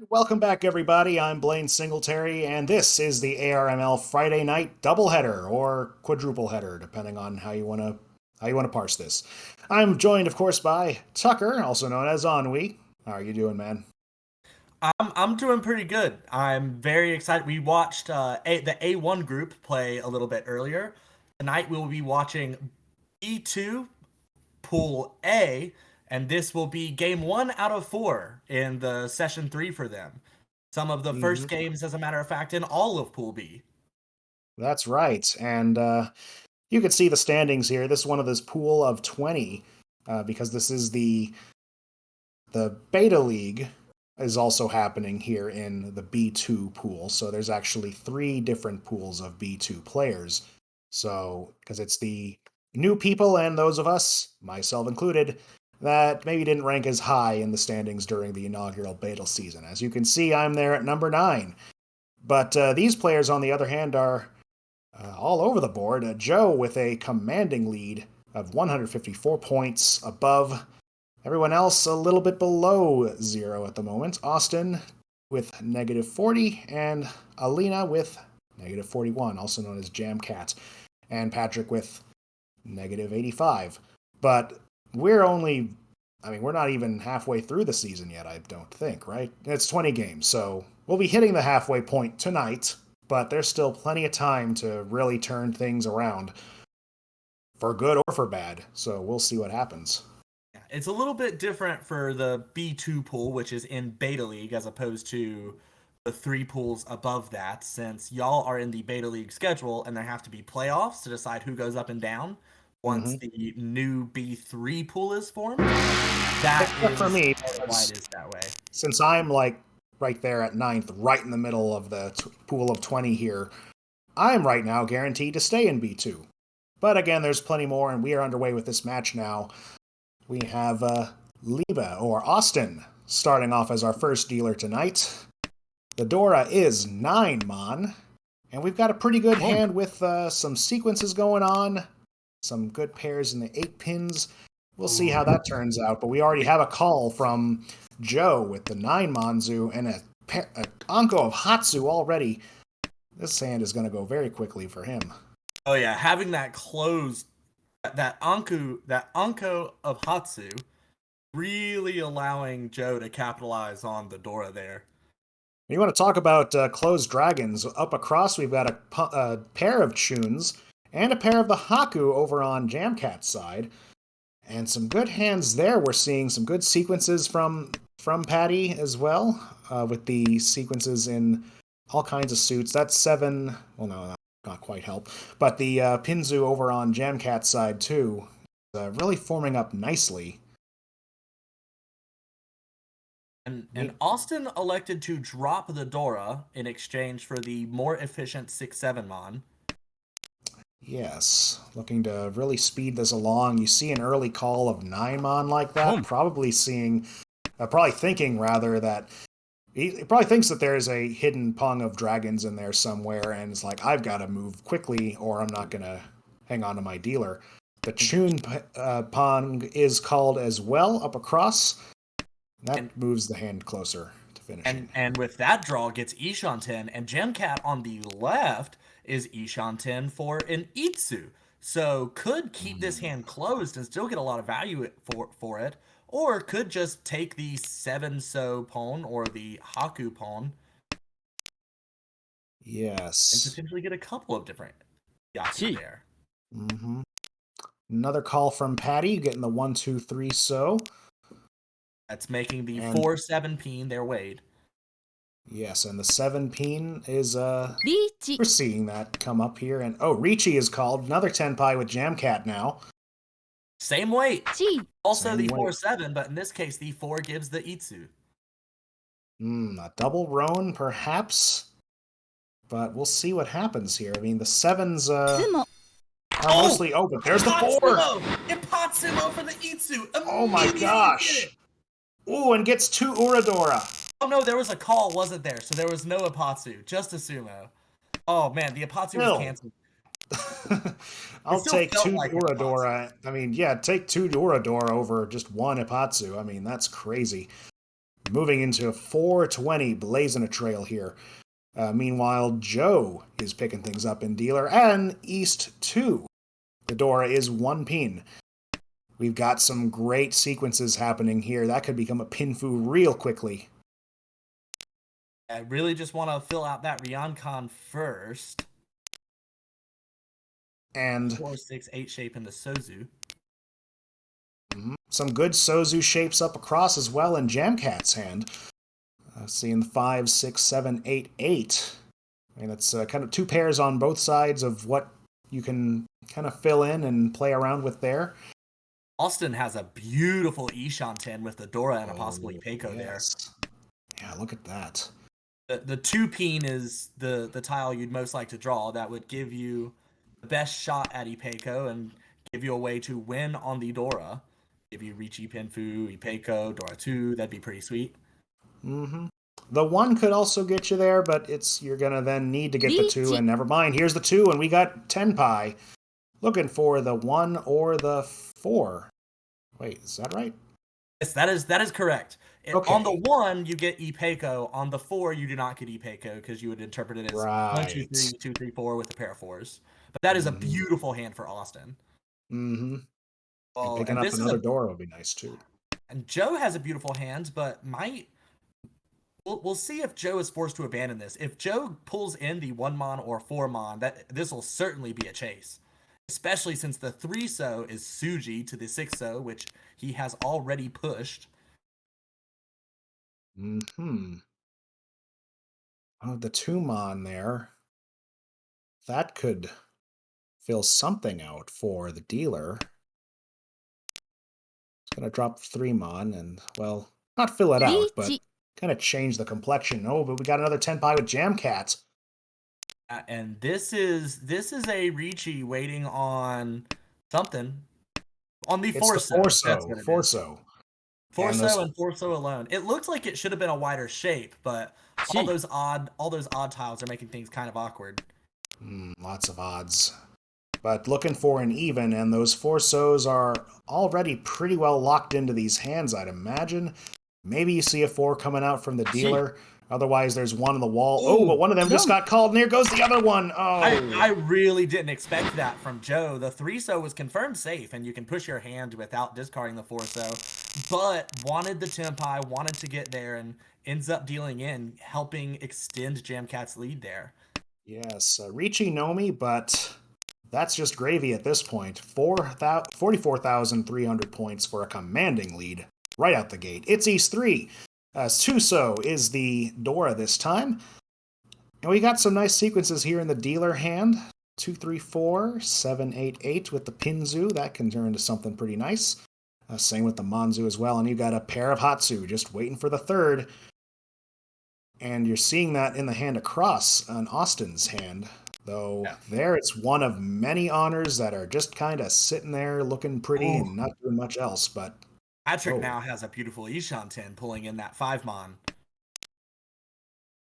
Welcome back, everybody. I'm Blaine Singletary, and this is the ARML Friday night doubleheader or quadruple header, depending on how you want to parse this. I'm joined, of course, by Tucker, also known as Ennui. How are you doing, man? I'm doing pretty good. I'm very excited. We watched the A1 group play a little bit earlier. Tonight we will be watching B2 Pool A, and this will be game 1 out of 4 in the session 3 for them. Some of the hmm first games, as a matter of fact, in all of Pool B. That's right. And you can see the standings here. This is one of this pool of 20, because this is the beta league is also happening here in the B2 pool. So there's actually three different pools of B2 players. So, because it's the new people and those of us, myself included, that maybe didn't rank as high in the standings during the inaugural beta season. As you can see, I'm there at number 9. But these players, on the other hand, are all over the board. Joe with a commanding lead of 154 points above everyone else a little bit below zero at the moment. Austin with negative 40, and Alina with negative 41, also known as Jamcat, and Patrick with negative 85. But we're only, we're not even halfway through the season yet, I don't think, right? It's 20 games, so we'll be hitting the halfway point tonight, but there's still plenty of time to really turn things around for good or for bad, so we'll see what happens. Yeah, it's a little bit different for the B2 pool, which is in Beta League, as opposed to the three pools above that, since y'all are in the Beta League schedule and there have to be playoffs to decide who goes up and down once Mm-hmm. the new B3 pool is formed. That Except for is me, part of why because it is that way. since I'm like right there at ninth, right in the middle of the pool of 20 here, I'm right now guaranteed to stay in B2. But again, there's plenty more, and we are underway with this match now. We have Liba, or Austin, starting off as our first dealer tonight. The Dora is 9 Mon, and we've got a pretty good hand with some sequences going on, some good pairs in the 8 pins. We'll see how that turns out, but we already have a call from Joe with the 9 Manzu and a Anko of Hatsu already. This hand is going to go very quickly for him. Oh yeah, having that closed, that Anko of Hatsu, really allowing Joe to capitalize on the Dora there. You want to talk about closed dragons? Up across, we've got a pair of Chuns and a pair of the Haku over on Jamcat's side. And some good hands there. We're seeing some good sequences from Patty as well, with the sequences in all kinds of suits. That's 7. Well, no, that not quite help. But the Pinzu over on Jamcat's side too, really forming up nicely. And Austin elected to drop the Dora in exchange for the more efficient 6/7 Mon. Yes, looking to really speed this along. You see an early call of Naimon like that, probably thinking rather that he probably thinks that there's a hidden pung of dragons in there somewhere, and it's like I've got to move quickly, or I'm not gonna hang on to my dealer. The Chun pung is called as well up across. And That moves the hand closer to finishing. and with that draw gets Ishanten, and Gemcat on the left is Ishanten for an Itsu. So could keep this hand closed and still get a lot of value for it, or could just take the 7 So pawn or the Haku pawn and Yes. potentially get a couple of different Yaku there. Mm-hmm. Another call from Patty, getting the 1, 2, 3 so. That's making the And 4/7 peen their Wade. yes, and the 7 peen is Reach. we're seeing that come up here. And oh, Ricci is called. Another 10 pie with Jamcat now. Same weight. Chi. Also Same the weight. 4/7, but in this case the 4 gives the Itsu. A double roan, perhaps. But we'll see what happens here. I mean, the sevens are Sumo. mostly open. There's the 4! Ipatsumo for the Itsu! Oh my Immediately get gosh! it! Ooh, and gets 2 Uradora. Oh no, there was a call, wasn't there? So there was no Ipatsu, just a Sumo. Oh man, the Ipatsu was Still. canceled. It I'll still take felt 2 like an Ipatsu. Uradora. I mean, yeah, take 2 Uradora over just 1 Ipatsu. I mean, that's crazy. Moving into 420, blazing a trail here. Meanwhile, Joe is picking things up in dealer, and East 2. The Dora is 1 pin. We've got some great sequences happening here. That could become a Pinfu real quickly. I really just want to fill out that Ryoncon first. And 4, 6, 8 shape in the Sozu. Some good Sozu shapes up across as well in Jamcat's hand. Seeing 5, 6, 7, 8, 8. I mean, it's kind of two pairs on both sides of what you can kind of fill in and play around with there. Austin has a beautiful Ishanten with the Dora and a possible Ipeco there. Yeah, look at that. The 2 pin is the tile you'd most like to draw. That would give you the best shot at Ipeco and give you a way to win on the Dora. If you reach Pinfu, Ipeco, Dora 2, that'd be pretty sweet. Mm-hmm. The 1 could also get you there, but you're gonna then need to get the 2, and never mind. Here's the 2, and we got Tenpai. Looking for the 1 or the 4. Wait, is that right? Yes, that is correct. Okay. On the 1, you get Ipeco. On the 4, you do not get Ipeco because you would interpret it as right. 1, 2, 3, 2, 3, 4 with a pair of 4s. But that is a beautiful hand for Austin. Mm-hmm. Oh, picking up another Dora would be nice too. And Joe has a beautiful hand, but we'll see if Joe is forced to abandon this. If Joe pulls in the 1-mon or 4-mon, this will certainly be a chase. Especially since the 3-so is Suji to the 6-so, which he has already pushed. Mm-hmm. Oh, the 2-mon there. That could fill something out for the dealer. It's going to drop 3-mon and, well, not fill it out, but kind of change the complexion. Oh, but we got another Tenpai with Jamcat. And this is a Ricci waiting on something. On the 4-so. It's the 4-so. 4-so. 4-so and 4-so alone. It looks like it should have been a wider shape, but all those odd tiles are making things kind of awkward. Lots of odds. But looking for an even, and those 4-sos are already pretty well locked into these hands, I'd imagine. Maybe you see a 4 coming out from the dealer. Otherwise, there's one on the wall. Oh, but one of them just got called, and here goes the other one. Oh, I really didn't expect that from Joe. The 3-so was confirmed safe, and you can push your hand without discarding the 4-so. But wanted the Tenpai, wanted to get there, and ends up dealing in, helping extend Jamcat's lead there. Yes, Ricci Nomi, but that's just gravy at this point. 44,300 points for a commanding lead right out the gate. It's East 3. Suso is the Dora this time. And we got some nice sequences here in the dealer hand. 2, 3, 4, 7, 8, 8 with the Pinzu. That can turn into something pretty nice. Same with the Manzu as well. And you got a pair of Hatsu just waiting for the 3rd. And you're seeing that in the hand across on Austin's hand. Though there it's one of many honors that are just kind of sitting there looking pretty and not doing much else. But Patrick now has a beautiful Ishanten pulling in that 5-mon.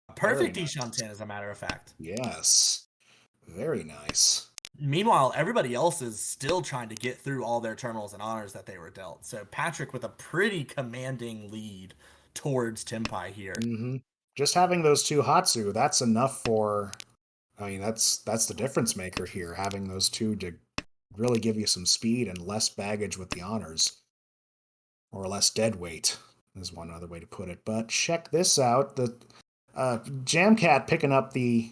A perfect Ishanten, as a matter of fact. Yes. Very nice. Meanwhile, everybody else is still trying to get through all their terminals and honors that they were dealt. So Patrick with a pretty commanding lead towards Tenpai here. Mm-hmm. Just having those 2 Hatsu, that's enough for... I mean, that's the difference maker here, having those 2 to really give you some speed and less baggage with the honors. Or less dead weight, is one other way to put it. But check this out. The Jamcat picking up the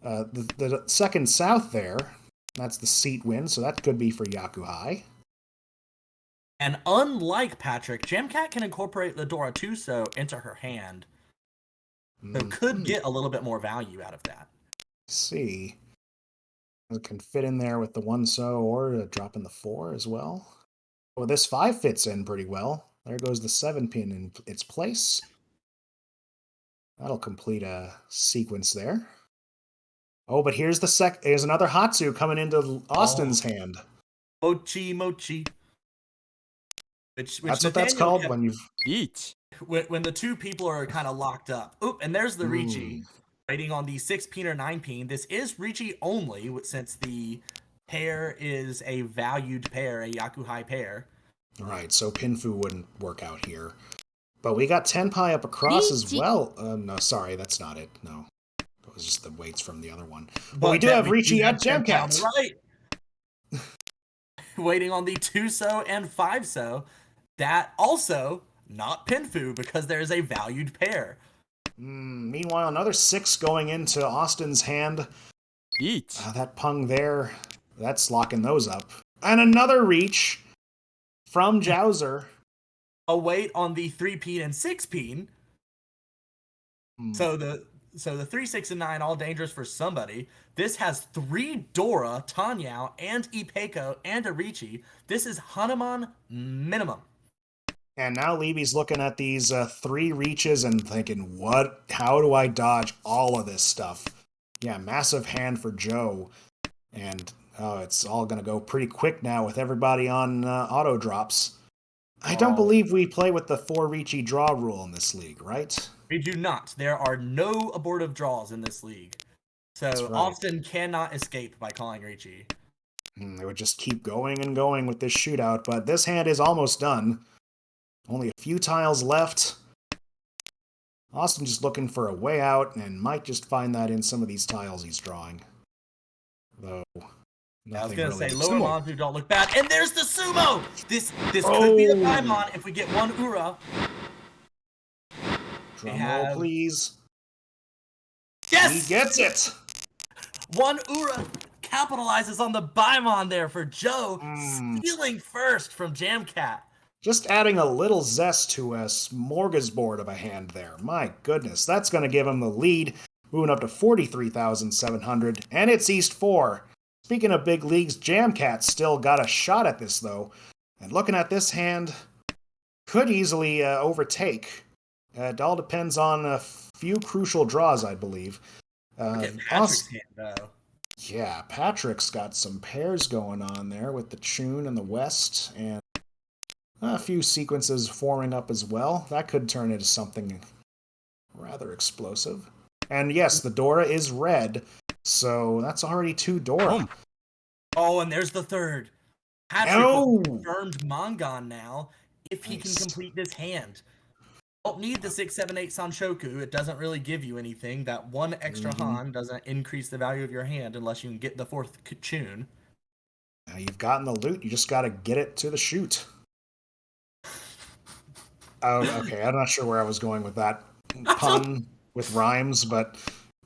2nd South there. That's the seat win, so that could be for Yakuhai. And unlike Patrick, Jamcat can incorporate the Dora 2-so into her hand. So could get a little bit more value out of that. See. It can fit in there with the 1-so or drop in the 4 as well. Well, this 5 fits in pretty well. There goes the 7 pin in its place. That'll complete a sequence there. Oh, but here's here's another Hatsu coming into Austin's hand. Mochi. Which that's what that's called when you've... When the 2 people are kind of locked up. Oop, and there's the Ricci. Waiting on the 6 pin or 9 pin. This is Ricci only, since the pair is a valued pair, a Yakuhai pair. Right, so Pinfu wouldn't work out here. But we got Tenpai up across as リーチ well. No, sorry, that's not it. No. It was just the weights from the other one. But we But do then have we do Ricci have at Tenpai on the Jamcat. right, waiting on the 2-so and 5-so. That also not Pinfu because there is a valued pair. Meanwhile, another 6 going into Austin's hand. リーチ That pung there, that's locking those up. And another reach from Jowser. A wait on the 3-peen and 6-peen. So the 3, 6, and 9 all dangerous for somebody. This has 3 Dora, Tanyao, and Ipeko, and Arichi. This is Hanuman minimum. And now Levy's looking at these 3 reaches and thinking, what? How do I dodge all of this stuff? Yeah, massive hand for Joe. And it's all going to go pretty quick now with everybody on auto drops. I don't believe we play with the 4 reachy draw rule in this league, right? We do not. There are no abortive draws in this league. So right. Austin cannot escape by calling Ricci. They would just keep going and going with this shootout, but this hand is almost done. Only a few tiles left. Austin just looking for a way out and might just find that in some of these tiles he's drawing. Though, I was going to really say, lower sumo. Monzu don't look bad. And there's the sumo! This could be the Paimon if we get one Ura. Drum roll, please. Yes! He gets it! One Ura capitalizes on the Paimon there for Joe, stealing first from Jamcat. Just adding a little zest to a smorgasbord of a hand there. My goodness, that's going to give him the lead, moving up to 43,700, and it's East 4. Speaking of big leagues, Jamcat still got a shot at this, though. And looking at this hand, could easily overtake. It all depends on a few crucial draws, I believe. Patrick's hand, though. Yeah, Patrick's got some pairs going on there with the Chun and the West, and a few sequences forming up as well. That could turn into something rather explosive. And yes, the Dora is red, so that's already 2 Dora. Oh, and there's the third. Patrick with confirmed Mangan now, if he can complete this hand. Don't need the 6, 7, 8 Sanshoku. It doesn't really give you anything. That one extra Han doesn't increase the value of your hand unless you can get the 4th Chun. Now you've gotten the loot, you just gotta get it to the chute. Oh, okay, I'm not sure where I was going with that pun with rhymes, but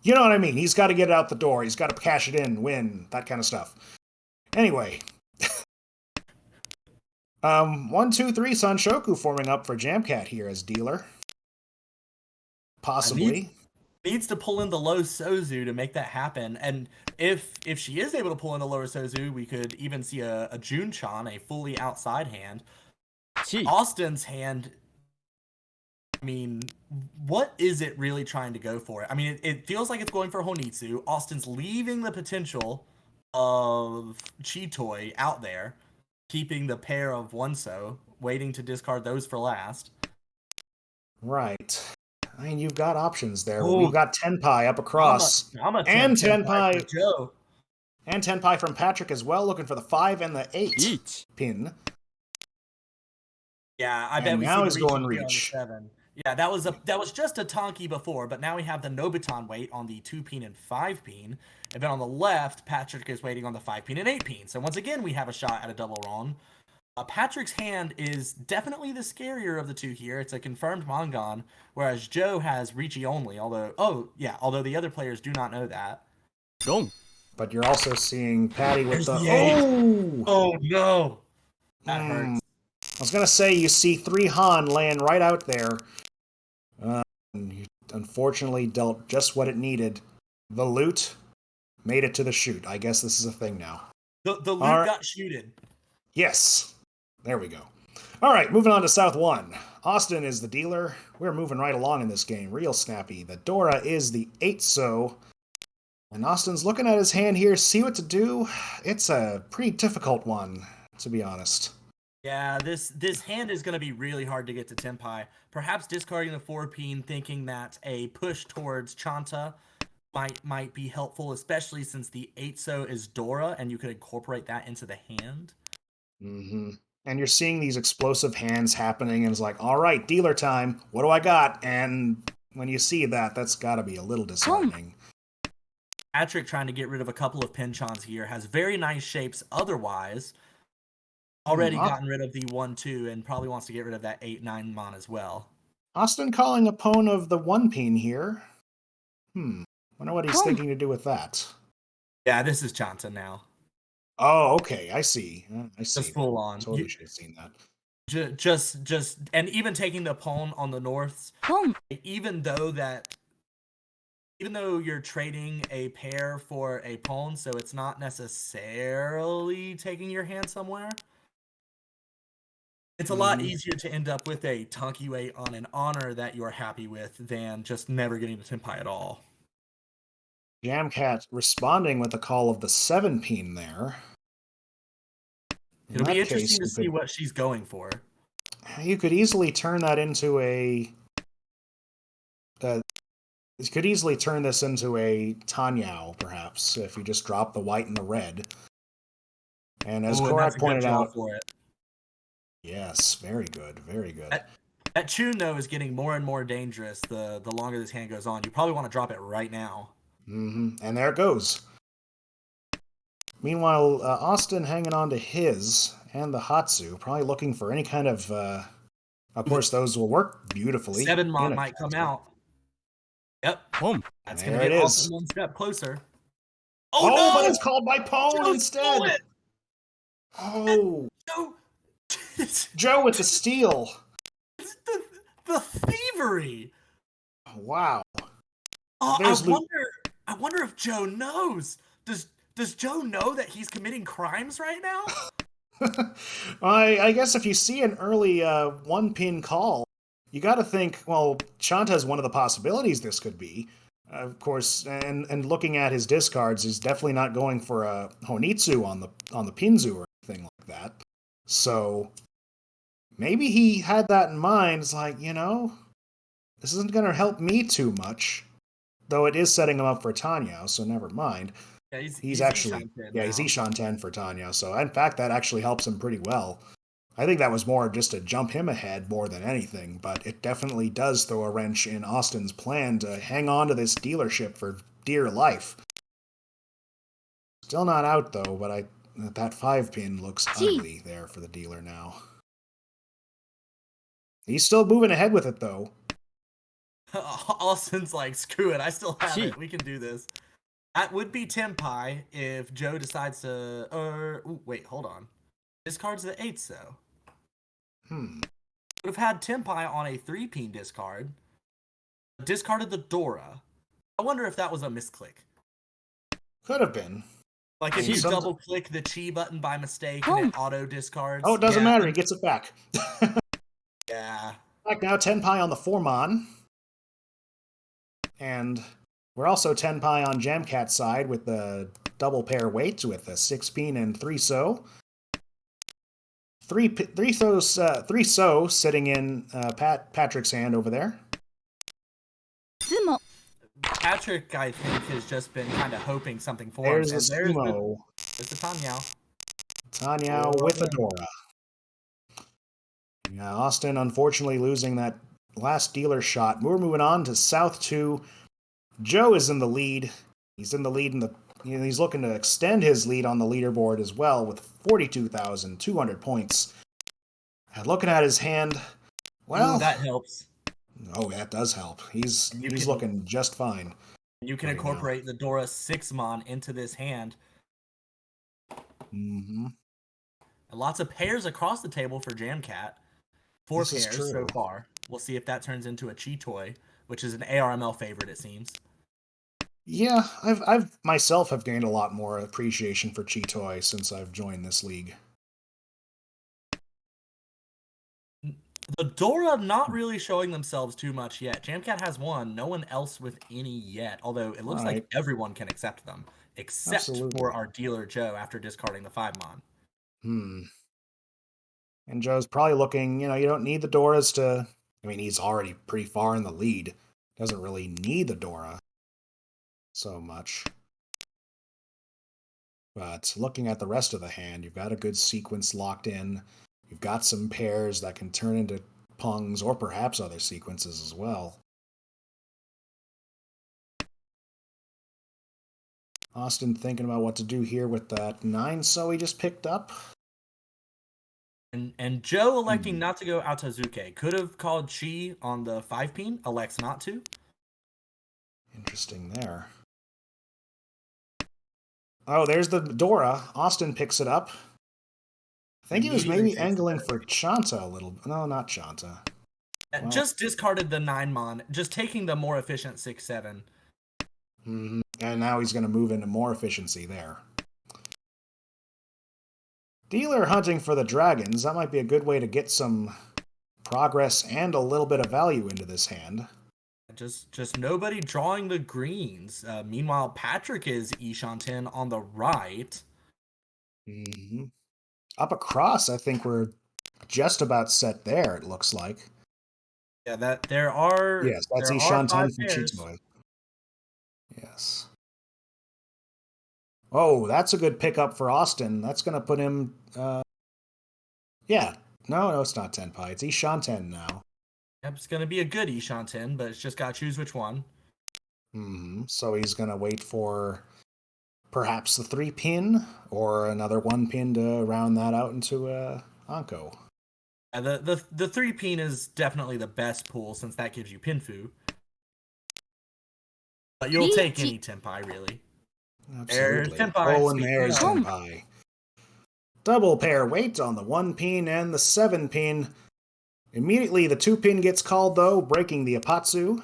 you know what I mean. He's got to get it out the door. He's got to cash it in, win, that kind of stuff. Anyway. 1, 2, 3 Sanshoku forming up for Jamcat here as dealer. Possibly. Needs to pull in the low Sozu to make that happen. And if she is able to pull in a lower Sozu, we could even see a Jun-chan, a fully outside hand. Austin's hand, I mean, what is it really trying to go for? I mean, it feels like it's going for Honitsu. Austin's leaving the potential of Chitoi out there, keeping the pair of 1-so, waiting to discard those for last. Right. I mean, you've got options there. We've got Tenpai up across. And Tenpai. Joe. And Tenpai from Patrick as well, looking for the 5 and the 8 pin. Yeah, I bet we now see he's going reach. On the 7. Yeah, that was just a Tonki before, but now we have the Nobuton wait on the 2-peen and 5-peen. And then on the left, Patrick is waiting on the 5-peen and 8-peen. So once again, we have a shot at a double Ron. Patrick's hand is definitely the scarier of the two here. It's a confirmed Mangan, whereas Joe has Ricci only, although the other players do not know that. But you're also seeing Patty with the... Oh, no! That hurts. I was going to say, you see 3 Han laying right out there. You unfortunately dealt just what it needed. The loot made it to the chute. I guess this is a thing now. The loot got shooted. Yes. There we go. All right, moving on to South 1. Austin is the dealer. We're moving right along in this game. Real snappy. The Dora is the 8-so. And Austin's looking at his hand here, see what to do. It's a pretty difficult one, to be honest. Yeah, this hand is going to be really hard to get to Tenpai. Perhaps discarding the 4-peen, thinking that a push towards Chanta might be helpful, especially since the 8-so is Dora, and you could incorporate that into the hand. And you're seeing these explosive hands happening, and it's like, all right, dealer time. What do I got? And when you see that, that's got to be a little disheartening. Patrick trying to get rid of a couple of penchants here has very nice shapes otherwise. Already gotten rid of the 1-2 and probably wants to get rid of that 8-9 mon as well. Austin calling a pawn of the 1 pin here. Wonder what he's thinking to do with that. Yeah, this is Chanta now. Oh, okay, I see. I see. Just full on. Totally should have seen that. Just, and even taking the pawn on the norths, even though you're trading a pair for a pawn, so it's not necessarily taking your hand somewhere. It's a lot easier to end up with a Tankiwei on an honor that you're happy with than just never getting the Tenpai at all. Jamcat responding with a call of the 7 pin there. It'll be interesting to see what she's going for. You could easily turn that into a... you could easily turn this into a Tanyao, perhaps, if you just drop the white and the red. And as Korak pointed out... for it. Yes, very good, very good. That tune, though, is getting more and more dangerous the longer this hand goes on. You probably want to drop it right now. And there it goes. Meanwhile, Austin hanging on to his and the Hatsu, probably looking for any kind of... of course, those will work beautifully. 7 mon might come out. Yep. Boom. That's going to get Austin one step closer. Oh, no! But it's called by Pone instead! Oh! Joe with the steal! It's the thievery! Wow. Oh, I wonder if Joe knows. Does Joe know that he's committing crimes right now? I guess if you see an early 1-pin call, you got to think, well, Chanta is one of the possibilities this could be. Of course, and looking at his discards, he's definitely not going for a Honitsu on the Pinzu or anything like that. So maybe he had that in mind. It's like, this isn't going to help me too much. Though it is setting him up for Tanya, so never mind. Yeah, he's actually he's Ishan 10 for Tanya, so in fact that actually helps him pretty well. I think that was more just to jump him ahead more than anything, but it definitely does throw a wrench in Austin's plan to hang on to this dealership for dear life. Still not out though, but that 5-pin looks ugly there for the dealer now. He's still moving ahead with it though. Austin's like, screw it, I still have it. We can do this. That would be Tenpai if Joe decides to... wait, hold on. Discards the 8s, though. Would have had Tenpai on a 3-pin discard. Discarded the Dora. I wonder if that was a misclick. Could have been. Like if you double-click the Chi button by mistake and it auto-discards. Oh, it doesn't matter. He gets it back. Yeah. Back now, Tenpai on the 4-mon. And we're also Tenpai on Jamcat's side with the double pair weights with a 6-pin and 3-so. 3-so sitting in Patrick's hand over there. Patrick, I think, has just been kind of hoping something for him. There's a Sumo. There's the Tanyao. Tanyao with a Dora. Yeah, Austin unfortunately losing that last dealer shot. We're moving on to South 2. Joe is in the lead. He's in the lead he's looking to extend his lead on the leaderboard as well with 42,200 points. And looking at his hand, well, that helps. Oh, that does help. He's looking just fine. You can incorporate the Dora 6-mon into this hand. Mm-hmm. And lots of pairs across the table for Jamcat. 4 pairs so far. We'll see if that turns into a Chi Toy, which is an ARML favorite, it seems. Yeah, I've myself have gained a lot more appreciation for Chi Toy since I've joined this league. The Dora not really showing themselves too much yet. Jamcat has one, no one else with any yet, although it looks like everyone can accept them, except for our dealer Joe after discarding the 5-mon. And Joe's probably looking, you don't need the Doras to... I mean, he's already pretty far in the lead. Doesn't really need the Dora so much. But looking at the rest of the hand, you've got a good sequence locked in. You've got some pairs that can turn into pungs or perhaps other sequences as well. Austin thinking about what to do here with that 9-so he just picked up. And Joe electing not to go Altazuke. Could have called Chi on the 5-pin, elects not to. Interesting there. Oh, there's the Dora. Austin picks it up. I think he was maybe angling for Chanta a little. No, not Chanta. Well, just discarded the 9-mon, just taking the more efficient 6-7. Mm-hmm. And now he's going to move into more efficiency there. Dealer hunting for the dragons. That might be a good way to get some progress and a little bit of value into this hand. Just nobody drawing the greens. Meanwhile, Patrick is Ishan-10 on the right. Mm-hmm. Up across, I think we're just about set there, it looks like. Yeah, that there are. Yes, that's Ishan-10 for Chitoy. Yes. Oh, that's a good pickup for Austin. That's going to put him... yeah. No, it's not Tenpai. It's Ishan-10 now. Yep, it's going to be a good Ishan-10, but it's just got to choose which one. So he's going to wait for perhaps the 3-pin or another 1-pin to round that out into Anko. The 3-pin is definitely the best pool since that gives you Pinfu. But you'll take any Tenpai, really. Absolutely. There's Tenpai. And there's Tenpai. Double pair weight on the 1-pin and the 7-pin. Immediately, the 2-pin gets called, though, breaking the Apatsu.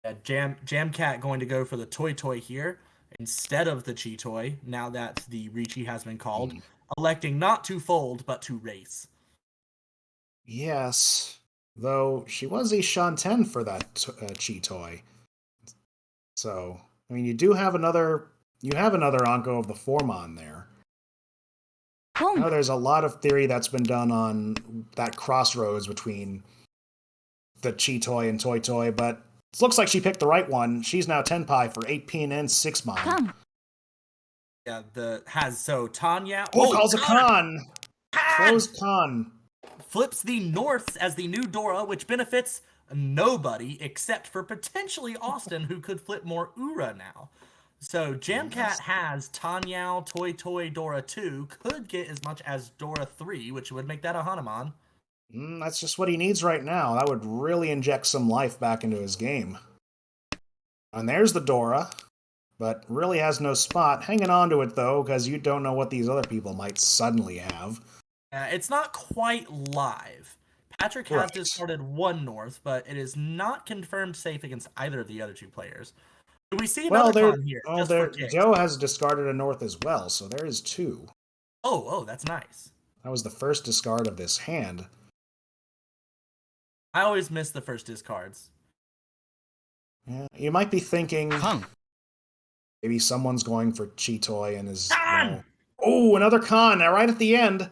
Jamcat going to go for the Toy here instead of the Chi-Toy, now that the Richi has been called, electing not to fold, but to race. Yes, though she was Ishan-10 for that Chi-Toy. So, I mean, you have another Anko of the 4-mon there. Now there's a lot of theory that's been done on that crossroads between the Chi-Toy and Toy, but it looks like she picked the right one. She's now Tenpai for 8-pin and 6-mon. Yeah, Tanya... calls a con! Closed con. Flips the Norths as the new Dora, which benefits nobody except for potentially Austin, who could flip more Ura now. So Jamcat has Tanyao, Toy, Dora 2, could get as much as Dora 3, which would make that a Hanuman. That's just what he needs right now. That would really inject some life back into his game. And there's the Dora, but really has no spot. Hanging on to it, though, because you don't know what these other people might suddenly have. It's not quite live. Patrick has discarded 1 North, but it is not confirmed safe against either of the other 2 players. Do we see another con here? Joe has discarded a North as well, so there is 2. Oh, that's nice. That was the first discard of this hand. I always miss the first discards. Yeah, you might be thinking maybe someone's going for Chi-Toy and is... Oh, another con right at the end.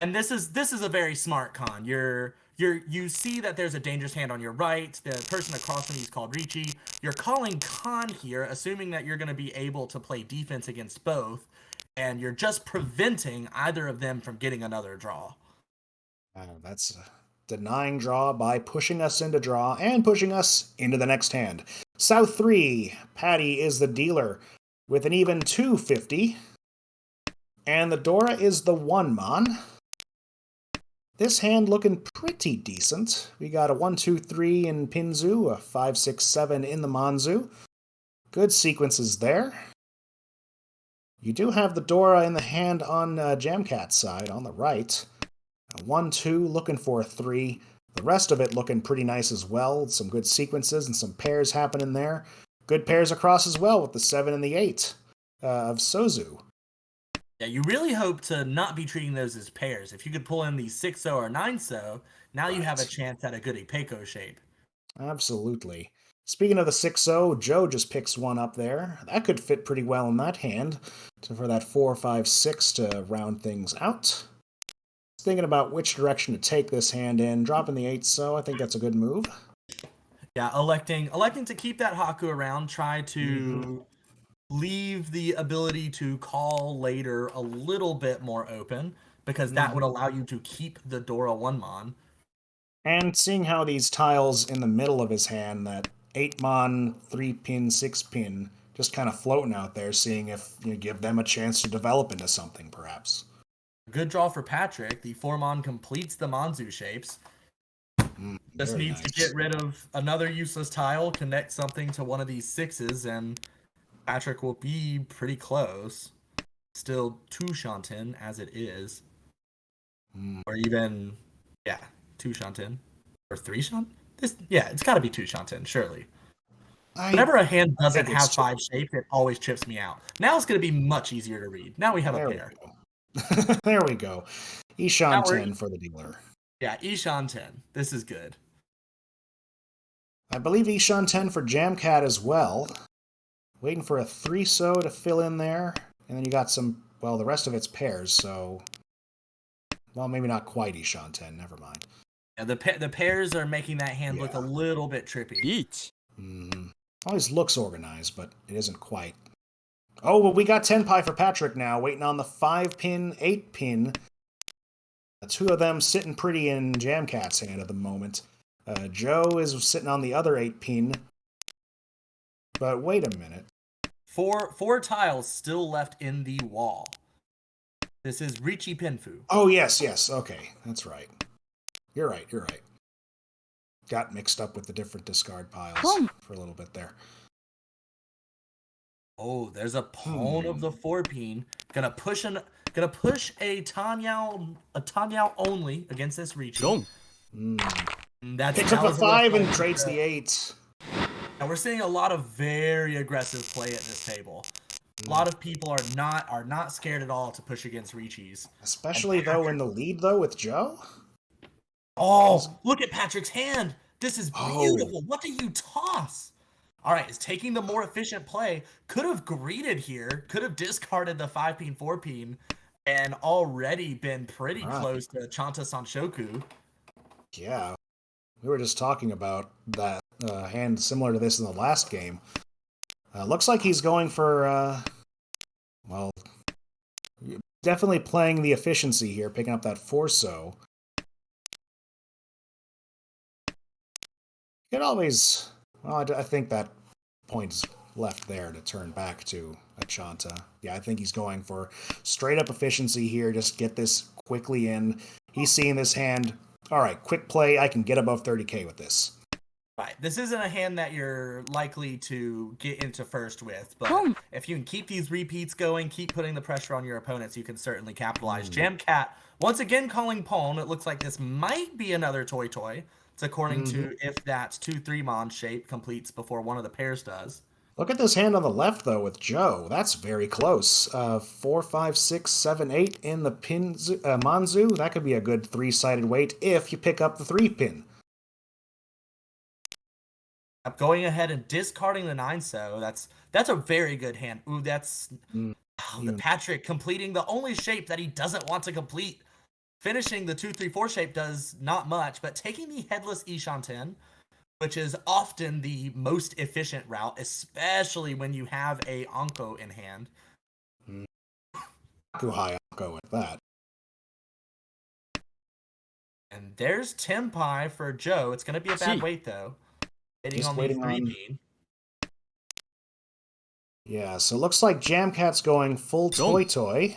And this is a very smart con. You see that there's a dangerous hand on your right. The person across from you is called Richi. You're calling con here, assuming that you're going to be able to play defense against both, and you're just preventing either of them from getting another draw. That's denying draw by pushing us into draw and pushing us into the next hand. South 3, Patty is the dealer with an even 250. And the Dora is the 1-mon. This hand looking pretty decent. We got a 1-2-3 in Pinzu, a 5-6-7 in the Manzu. Good sequences there. You do have the Dora in the hand on Jamcat's side, on the right. A 1-2 looking for a 3. The rest of it looking pretty nice as well. Some good sequences and some pairs happening there. Good pairs across as well with the 7 and the 8 of Sozu. Yeah, you really hope to not be treating those as pairs. If you could pull in the 6-0 or 9-0, now you have a chance at a good Ipeco shape. Absolutely. Speaking of the 6-0, Joe just picks one up there. That could fit pretty well in that hand for that 4-5-6 to round things out. Thinking about which direction to take this hand in, dropping the 8-0, I think that's a good move. Yeah, electing to keep that Haku around, try to leave the ability to call later a little bit more open. because that would allow you to keep the Dora 1-mon. And seeing how these tiles in the middle of his hand, that 8-mon, 3-pin, 6-pin, just kind of floating out there, seeing if you give them a chance to develop into something, perhaps. Good draw for Patrick. The 4-mon completes the Manzu shapes. Just needs to get rid of another useless tile, connect something to one of these 6s, and Patrick will be pretty close. Still 2 Shanten as it is. Or even, 2 Shanten. Or 3 Shanten? It's got to be 2 Shanten, surely. Whenever a hand doesn't have 5 shapes, it always chips me out. Now it's going to be much easier to read. Now we have a pair. There we go. Ishan 10 for the dealer. Yeah, Ishan 10. This is good. I believe Ishan 10 for Jamcat as well. Waiting for a 3-so to fill in there. And then you got some, well, the rest of it's pairs, so... Well, maybe not quite Ishan 10, never mind. Yeah, the pairs are making that hand look a little bit trippy. Each. Always looks organized, but it isn't quite. Oh, well, we got 10 pie for Patrick now, waiting on the 5-pin, 8-pin. The 2 of them sitting pretty in Jamcat's hand at the moment. Joe is sitting on the other 8-pin. But wait a minute. Four tiles still left in the wall. This is Richi Pinfu. Oh, yes. Okay, that's right. You're right. Got mixed up with the different discard piles for a little bit there. Oh, there's a pawn of the 4-pin. Gonna push a Tanyao only against this Richi. Picks up a 5 and trades the 8. Now we're seeing a lot of very aggressive play at this table. A lot of people are not scared at all to push against Richis. Especially though in the lead though with Joe. Oh, look at Patrick's hand. This is beautiful. What do you toss? All right, is taking the more efficient play. Could have greeted here. Could have discarded the 5-pin, 4-pin, and already been pretty close to Chanta Sanshoku. Yeah. We were just talking about that hand similar to this in the last game. Looks like he's going for, definitely playing the efficiency here, picking up that 4-so. You could always, I think that point's left there to turn back to a Chanta. Yeah, I think he's going for straight up efficiency here, just get this quickly in. He's seeing this hand, all right, quick play, I can get above 30k with this. Right, this isn't a hand that you're likely to get into first with, but if you can keep these repeats going, keep putting the pressure on your opponents, you can certainly capitalize. Jamcat, once again calling pawn. It looks like this might be another Toy. It's according to if that 2-3-mon shape completes before one of the pairs does. Look at this hand on the left, though, with Joe. That's very close. 4, 5, 6, 7, 8 in the Manzu. That could be a good 3-sided weight if you pick up the 3-pin. Going ahead and discarding the 9-so. That's a very good hand. Ooh, that's the Patrick completing the only shape that he doesn't want to complete. Finishing the 2-3-4 shape does not much, but taking the headless Ishan 10, which is often the most efficient route, especially when you have a Anko in hand. Too high Anko with that. And there's Tenpai for Joe. It's going to be a bad weight, though. Hitting on the 3-pin. Yeah, so it looks like Jamcat's going full Toy.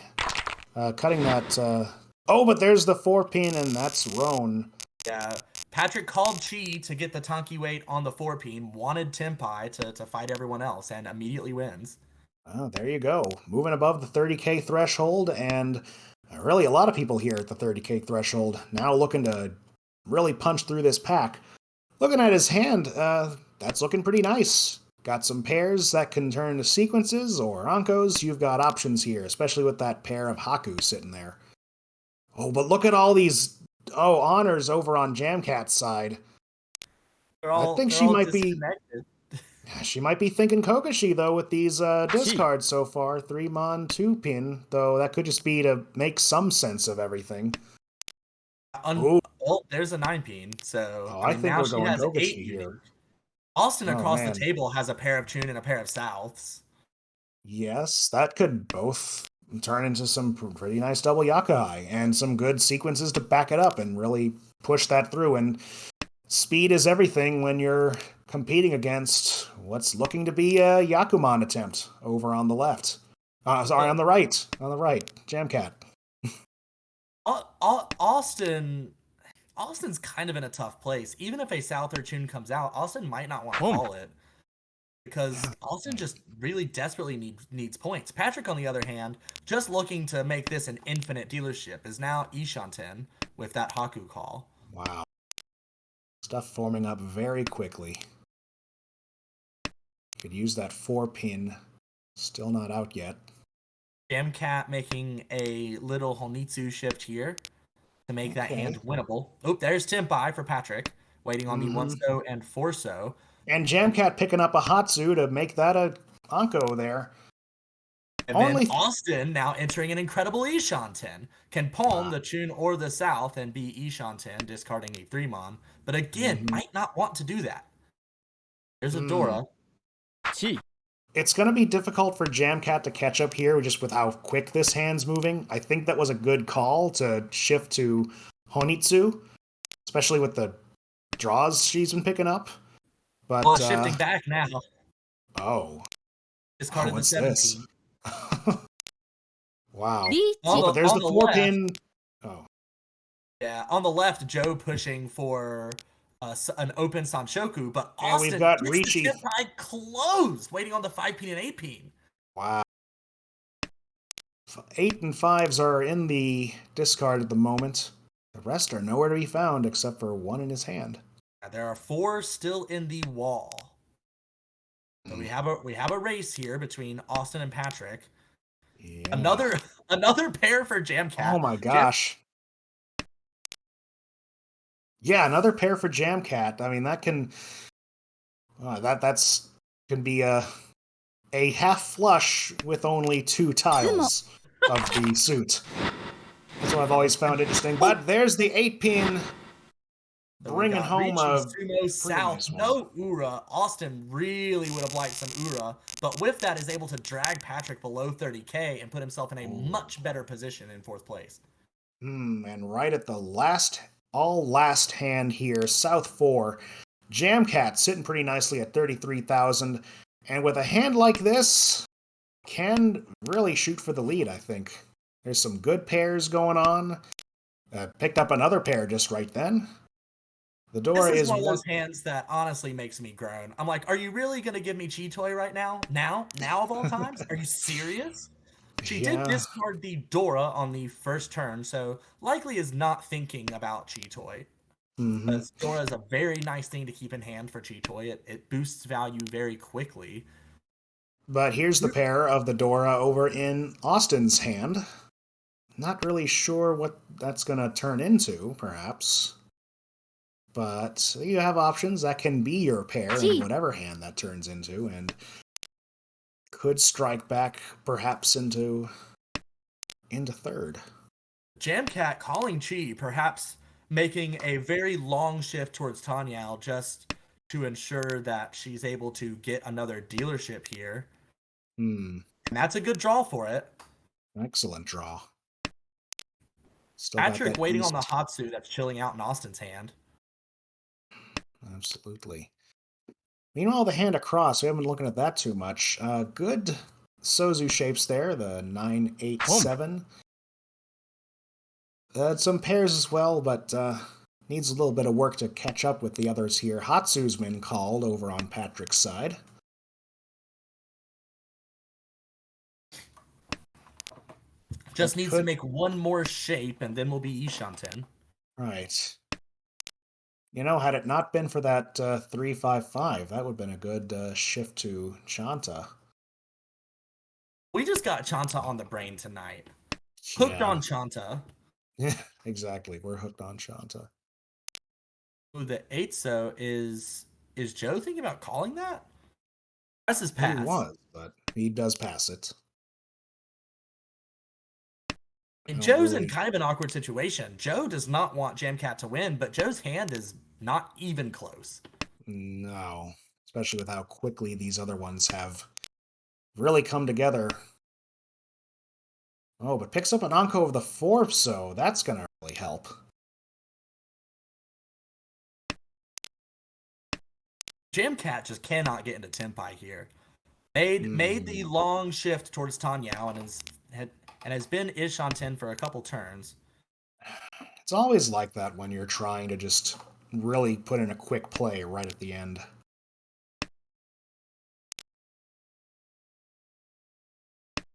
Cutting that... but there's the 4-pin, and that's Roan. Yeah, Patrick called Chi to get the Tonki weight on the 4-pin, wanted Tenpai to fight everyone else, and immediately wins. Oh, there you go. Moving above the 30k threshold, and really a lot of people here at the 30k threshold now looking to really punch through this pack. Looking at his hand, that's looking pretty nice. Got some pairs that can turn to sequences or Ankos. You've got options here, especially with that pair of Haku sitting there. Oh, but look at all these honors over on Jamcat's side. I think she might be... She might be thinking Kokoshi, though, with these discards so far. 3-mon, 2-pin, though that could just be to make some sense of everything. There's a 9-pin, so I think now we're going Kokoshi here. Austin across the table has a pair of Chun and a pair of Souths. Yes, that could both turn into some pretty nice double yakuhai and some good sequences to back it up and really push that through. And speed is everything when you're competing against what's looking to be a Yakuman attempt over on the left. Sorry, on the right. On the right. Jamcat. Austin's kind of in a tough place. Even if a Souther tune comes out, Austin might not want to call it because Austin just really desperately needs points. Patrick, on the other hand, just looking to make this an infinite dealership, is now Ishanten with that Haku call. Wow. Stuff forming up very quickly. Could use that 4-pin. Still not out yet. Jamcat making a little Honitsu shift here to make that hand winnable. Oh, there's Tempai for Patrick, waiting on the 1-so and 4-so. And Jamcat picking up a Hatsu to make that a Anko there. And then Austin now entering an incredible Ishanten. Can palm the Chun or the South and be Ishanten, discarding a 3-mon. But again, might not want to do that. There's a Dora. It's going to be difficult for Jamcat to catch up here just with how quick this hand's moving. I think that was a good call to shift to Honitsu, especially with the draws she's been picking up. But well, shifting back now. Oh. Discarded the 17. Wow. But there's the 4-pin. Oh. Yeah, on the left, Joe pushing for an open Sanshoku, but Austin we've got Ricci closed, waiting on the 5-pin and 8-pin. Wow. 8 and 5s are in the discard at the moment. The rest are nowhere to be found except for one in his hand. There are 4 still in the wall. So we have a race here between Austin and Patrick. Yeah. Another pair for Jamcat. Oh my gosh. Yeah, another pair for Jamcat. I mean, that can that's can be a half flush with only 2 tiles of the suit. That's what I've always found interesting. But there's the 8-pin bringing home a South. No Ura. Austin really would have liked some Ura, but with that is able to drag Patrick below 30k and put himself in a much better position in 4th place. And right at the last hand here, South 4, Jamcat sitting pretty nicely at 33,000, and with a hand like this, can really shoot for the lead, I think. There's some good pairs going on. Picked up another pair just right then. The door is one of those hands that honestly makes me groan. I'm like, are you really going to give me Chi-Toy right now? Now of all times? Are you serious? She did discard the Dora on the first turn, so likely is not thinking about Chi-Toy. Because Dora is a very nice thing to keep in hand for Chi-Toy. It boosts value very quickly. But here's the pair of the Dora over in Austin's hand. Not really sure what that's going to turn into, perhaps. But you have options. That can be your pair in whatever hand that turns into, and could strike back perhaps into 3rd. Jamcat calling Chi, perhaps making a very long shift towards Tanyao just to ensure that she's able to get another dealership here. And that's a good draw for it. Excellent draw. Still Patrick waiting on the Hatsu that's chilling out in Austin's hand. Absolutely. Meanwhile, the hand across, we haven't been looking at that too much. Good Sozu shapes there, the 9, 8, 7. Some pairs as well, but needs a little bit of work to catch up with the others here. Hatsu's been called over on Patrick's side. Just needs to make one more shape, and then we'll be Ishanten. Right. You know, had it not been for that 3-5-5, that would have been a good shift to Chanta. We just got Chanta on the brain tonight. Hooked on Chanta. Yeah, exactly. We're hooked on Chanta. Ooh, the 8-so is Joe thinking about calling that? That's his pass. He was, but he does pass it. And Joe's in kind of an awkward situation. Joe does not want Jamcat to win, but Joe's hand is not even close. No, especially with how quickly these other ones have really come together. Oh, but picks up an Anko of the 4, so that's gonna really help. Jamcat just cannot get into Tenpai here. Made the Hmm. long shift towards Tanyao and has been ish on 10 for a couple turns. It's always like that when you're trying to just really put in a quick play right at the end.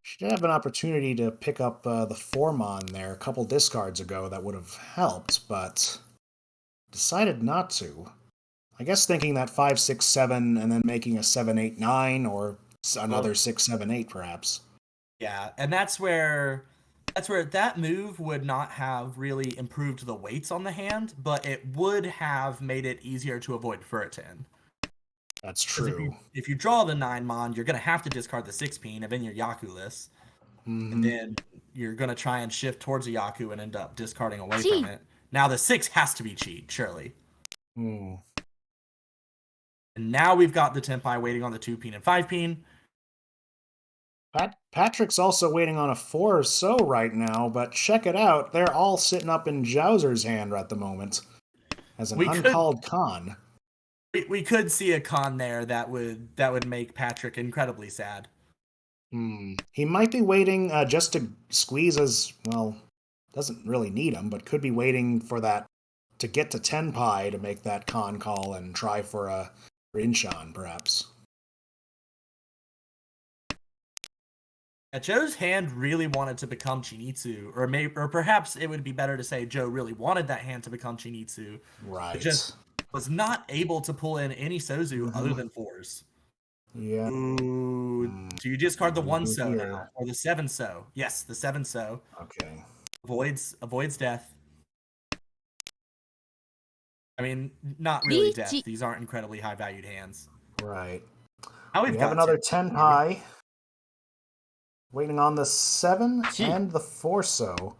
She did have an opportunity to pick up the Formon there a couple discards ago that would have helped, but decided not to. I guess thinking that 5-6-7 and then making a 7-8-9 or Well, another 6-7-8 perhaps. yeah, and that's where that move would not have really improved the weights on the hand, but it would have made it easier to avoid Furitin. That's Because true. if you draw the 9 mon, you're gonna have to discard the 6 peen and then your Yaku-less. And Hmm. then you're gonna try and shift towards a Yaku and end up discarding away from it. Now the 6 has to be cheat, surely. Ooh. And now we've got the Tenpai waiting on the 2 peen and 5 peen. Patrick's also waiting on a 4 or so right now, but check it out. They're all sitting up in Jowser's hand at the moment as an We could uncalled con. we could see a con there that would make Patrick incredibly sad. He might be waiting just to squeeze as well. Doesn't really need him, but could be waiting for that to get to Tenpai to make that con call and try for a Rinshan, perhaps. Joe's hand really wanted to become Chinitsu, or perhaps it would be better to say Joe really wanted that hand to become Chinitsu, but just Right. was not able to pull in any Sozu other Hmm. than 4s. Yeah. Ooh, do you What discard do the we 1 do so now here? or the 7 so? Yes, the 7 so Okay. avoids death. I mean, not really death. These aren't incredibly high valued hands. Right. Now We we've have got another 10 here. Tenpai waiting on the 7 and the 4 so.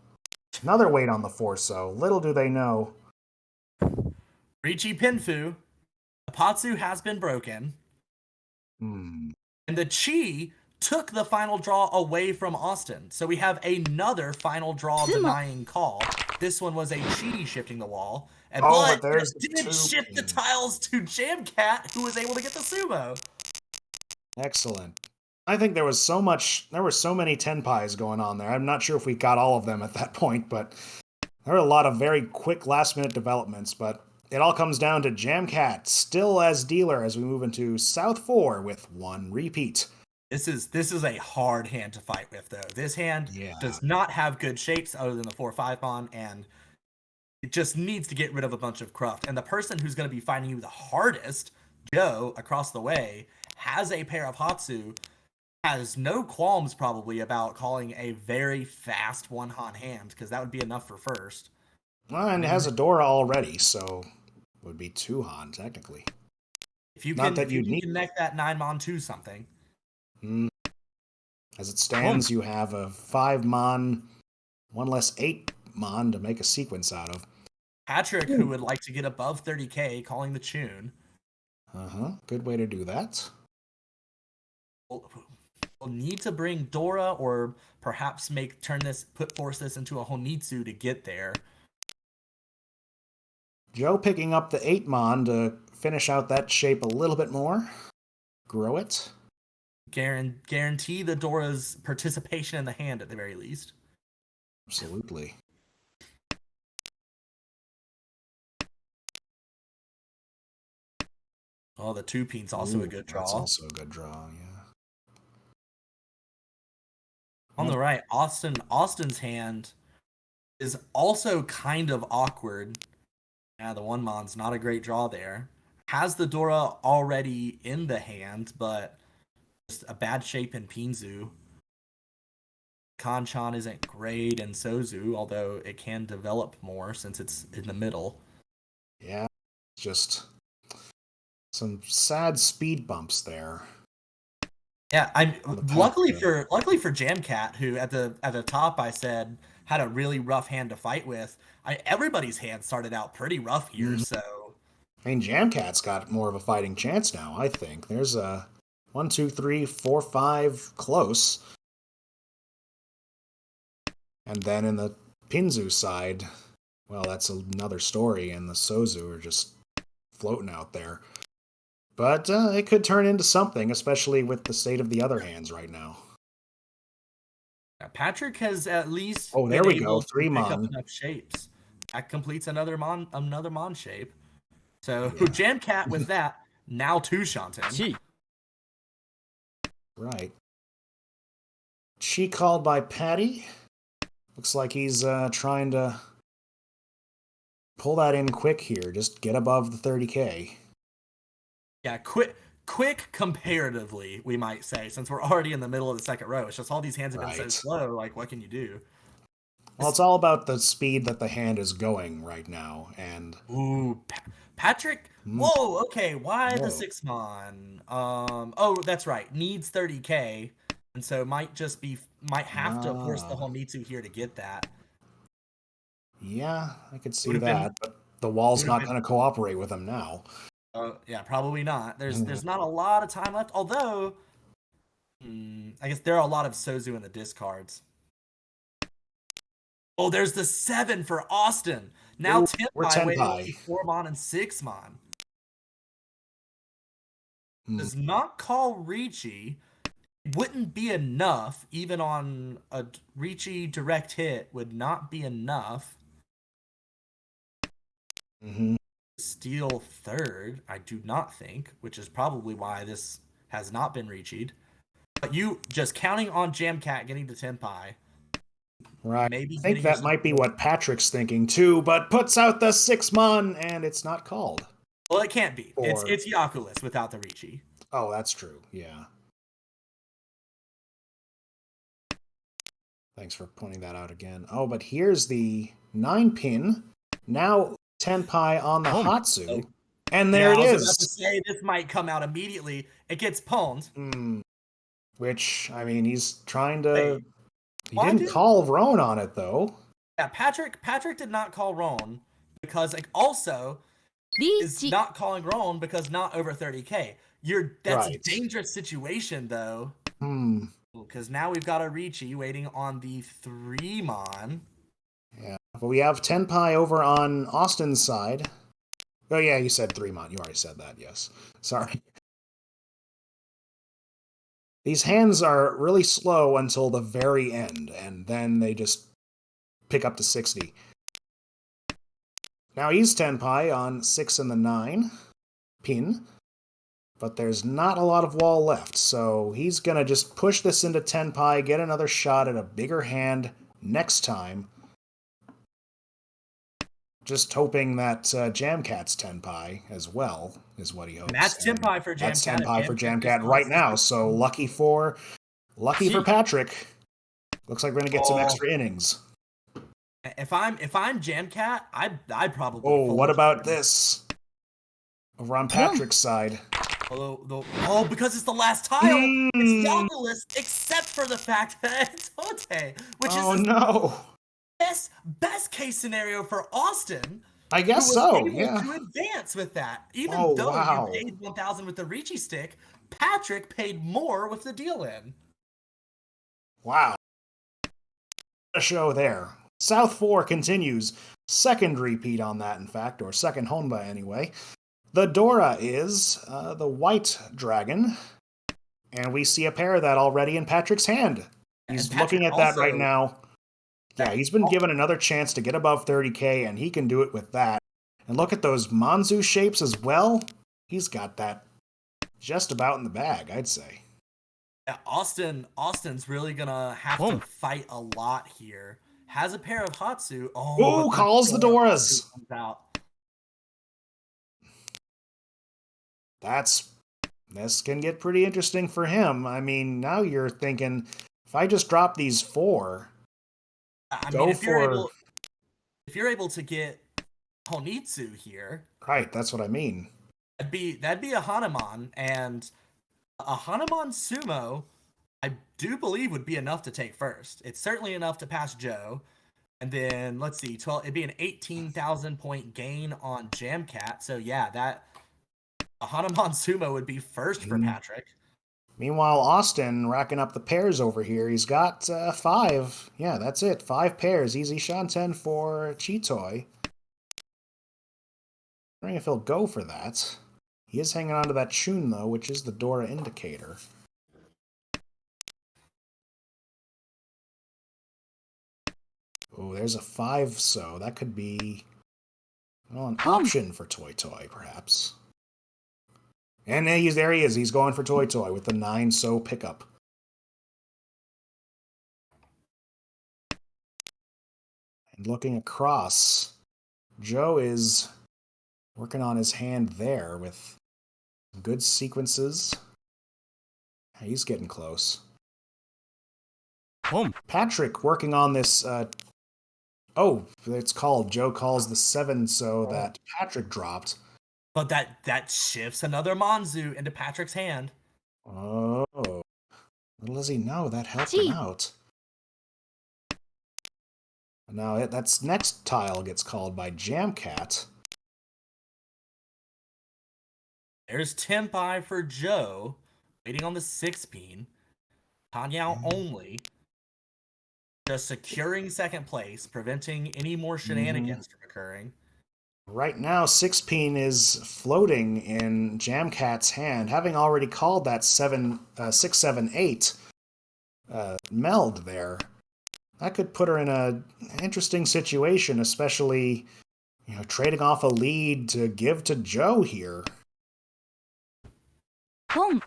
Another wait on the 4 so. Little do they know. Richi Pinfu, Apatsu has been broken. Hmm. And the Chi took the final draw away from Austin. So we have another final draw denying call. This one was a Chi shifting the wall. Oh, But but there's it the did 2 shift the pin. tiles to Jamcat, who was able to get the sumo. Excellent. I think there were so many Tenpais going on there. I'm not sure if we got all of them at that point, but there were a lot of very quick last minute developments. But it all comes down to Jamcat still as dealer as we move into South 4 with 1 repeat. This is a hard hand to fight with, though. This hand Yeah. does not have good shapes other than the 4/5 pawn, and it just needs to get rid of a bunch of cruft. And the person who's going to be fighting you the hardest, Joe, across the way, has a pair of Hatsu, has no qualms probably about calling a very fast one Han hand because that would be enough for first. Well, and And it then has a Dora already, so it would be 2 Han, technically. if you Not can that if you you'd can need it. connect that 9 mon to something, Hmm. As it boom. stands, you have a 5 Mon, 1 less 8 Mon to make a sequence out of. Patrick, who would like to get above 30k, calling the tune. Uh huh. Good way to do that. Will need to bring Dora or perhaps force this into a Honitsu to get there. Joe picking up the 8 Mon to finish out that shape a little bit more. Grow it. Guarantee the Dora's participation in the hand at the very least. Absolutely. Oh, the 2 peen's also a Ooh, good that's draw. also a good draw, yeah. On Well, the right, Austin's hand is also kind of awkward. Yeah, the 1 mon's not a great draw there. Has the Dora already in the hand, but just a bad shape in Pinzu. Kanchan isn't great in Sozu, although it can develop more since it's in the middle. yeah, just some sad speed bumps there. Yeah, I'm On the path luckily for Jamcat, who at the top I said had a really rough hand to fight with. Everybody's hand started out pretty rough here, Mhm. so I mean, Jamcat's got more of a fighting chance now, I think. There's a 1, 2, 3, 4, 5 close. And then in the Pinzu side, well, that's another story, and the Sozu are just floating out there. But it could turn into something, especially with the state of the other hands right now. Patrick has at least Oh, there been we go. able to Three pick up Mon. enough shapes. That completes another Mon shape. So Yeah. Jamcat with that, now two Shanten. Right. She called by Patty. Looks like he's trying to pull that in quick here. Just get above the 30K. Yeah, quick comparatively, we might say, since we're already in the middle of the second row. It's just all these hands have been so slow. Like, what can you do? Well, it's all about the speed that the hand is going right now, and ooh, Patrick. Whoa, okay. Why the 6-mon? Oh, that's right. Needs 30K, and so might have to force the Honitsu here to get that. Yeah, I could see that, but the wall's not going to cooperate with him now. Yeah, probably not. There's not a lot of time left. Although, I guess there are a lot of Sozu in the discards. Oh, there's the 7 for Austin. Now Tenpai waiting on 4-mon and 6-mon. Does not call Ricci. Wouldn't be enough, even on a Ricci direct hit, would not be enough. Steal third, I do not think, which is probably why this has not been Ricci'd. But you just counting on Jamcat getting to Tenpai. Right. Maybe I think that might be what Patrick's thinking too, but puts out the 6-mon and it's not called. Well, it can't be. It's Yakulis without the Ricci. Oh, that's true. Yeah. Thanks for pointing that out again. Oh, but here's the 9-pin. Now Tenpai on the Hatsu. And there it is. I was about to say, this might come out immediately. It gets pwned. Which, I mean, he's trying to... He didn't call Roan on it, though. Yeah, Patrick did not call Roan because, like, also is not calling Roan because not over 30K. That's a dangerous situation, though. Because now we've got a Ricci waiting on the 3-mon. Yeah, but we have Tenpai over on Austin's side. Oh, yeah, you said 3-mon. You already said that, yes. Sorry. These hands are really slow until the very end, and then they just pick up to 60. Now he's Tenpai on 6 and the 9 pin, but there's not a lot of wall left, so he's going to just push this into Tenpai, get another shot at a bigger hand next time. Just hoping that Jamcat's Tenpai as well is what he hopes. And that's Tenpai for Jamcat. That's Tenpai for Jamcat right now. So lucky for Patrick. Looks like we're gonna get some extra innings. If I'm Jamcat, I'd probably. Oh, what about this? Over on Patrick's side. Because it's the last tile. It's Yakulis, except for the fact that it's Hote, which is best case scenario for Austin. I guess so. Yeah. To advance with that, even though you paid 1,000 with the Ricci stick, Patrick paid more with the deal in. Wow. A show there. South 4 continues. Second repeat on that, in fact, or second Honba anyway. The Dora is the white dragon, and we see a pair of that already in Patrick's hand. He's looking at that right now. Yeah, he's been given another chance to get above 30K, and he can do it with that. And look at those Manzu shapes as well. He's got that just about in the bag, I'd say. Yeah, Austin's really gonna have to fight a lot here. Has a pair of Hatsu. Oh, calls the Doras. This can get pretty interesting for him. I mean, now you're thinking, if I just drop these 4... if you're able to get Honitsu here, right? That's what I mean. That'd be a Hanuman, and a Hanuman sumo, I do believe would be enough to take first. It's certainly enough to pass Joe, and then let's see, it'd be an 18,000 point gain on Jamcat. So yeah, that a Hanuman sumo would be first for Patrick. Meanwhile, Austin racking up the pairs over here. He's got five. Yeah, that's it. Five pairs. Easy Shanten for Chitoy. Wondering if he'll go for that. He is hanging on to that Chun, though, which is the Dora indicator. Oh, there's a five, so that could be, well, an option for Toy Toy, perhaps. And there he is. He's going for Toy Toy with the 9 so pickup. And looking across, Joe is working on his hand there with good sequences. He's getting close. Boom. Patrick working on this. Oh, it's called. Joe calls the 7 so that Patrick dropped. But that shifts another Manzu into Patrick's hand. Oh. Little does he know that helped him out. Now that's next tile gets called by Jamcat. There's Tenpai for Joe, waiting on the 6 pin. Tanyao only. Just securing second place, preventing any more shenanigans from occurring. Right now, 6 pin is floating in Jamcat's hand, having already called that 6, 7, 8 meld there. That could put her in an interesting situation, especially trading off a lead to give to Joe here. Boom.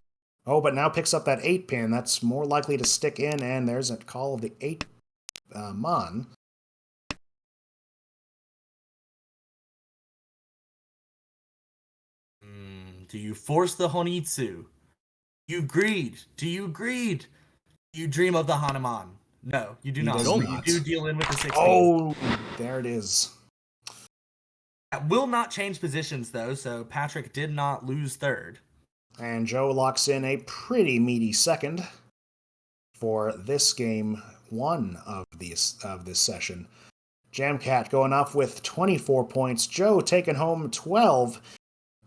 Oh, but now picks up that 8 pin. That's more likely to stick in, and there's a call of the 8 Mon. Do you force the Honitsu? You greed. Do you greed? You dream of the Hanuman. No, you do not. You do deal in with the 16. Oh, there it is. That will not change positions, though, so Patrick did not lose third. And Joe locks in a pretty meaty second for this game 1 of this session. Jamcat going off with 24 points. Joe taking home 12.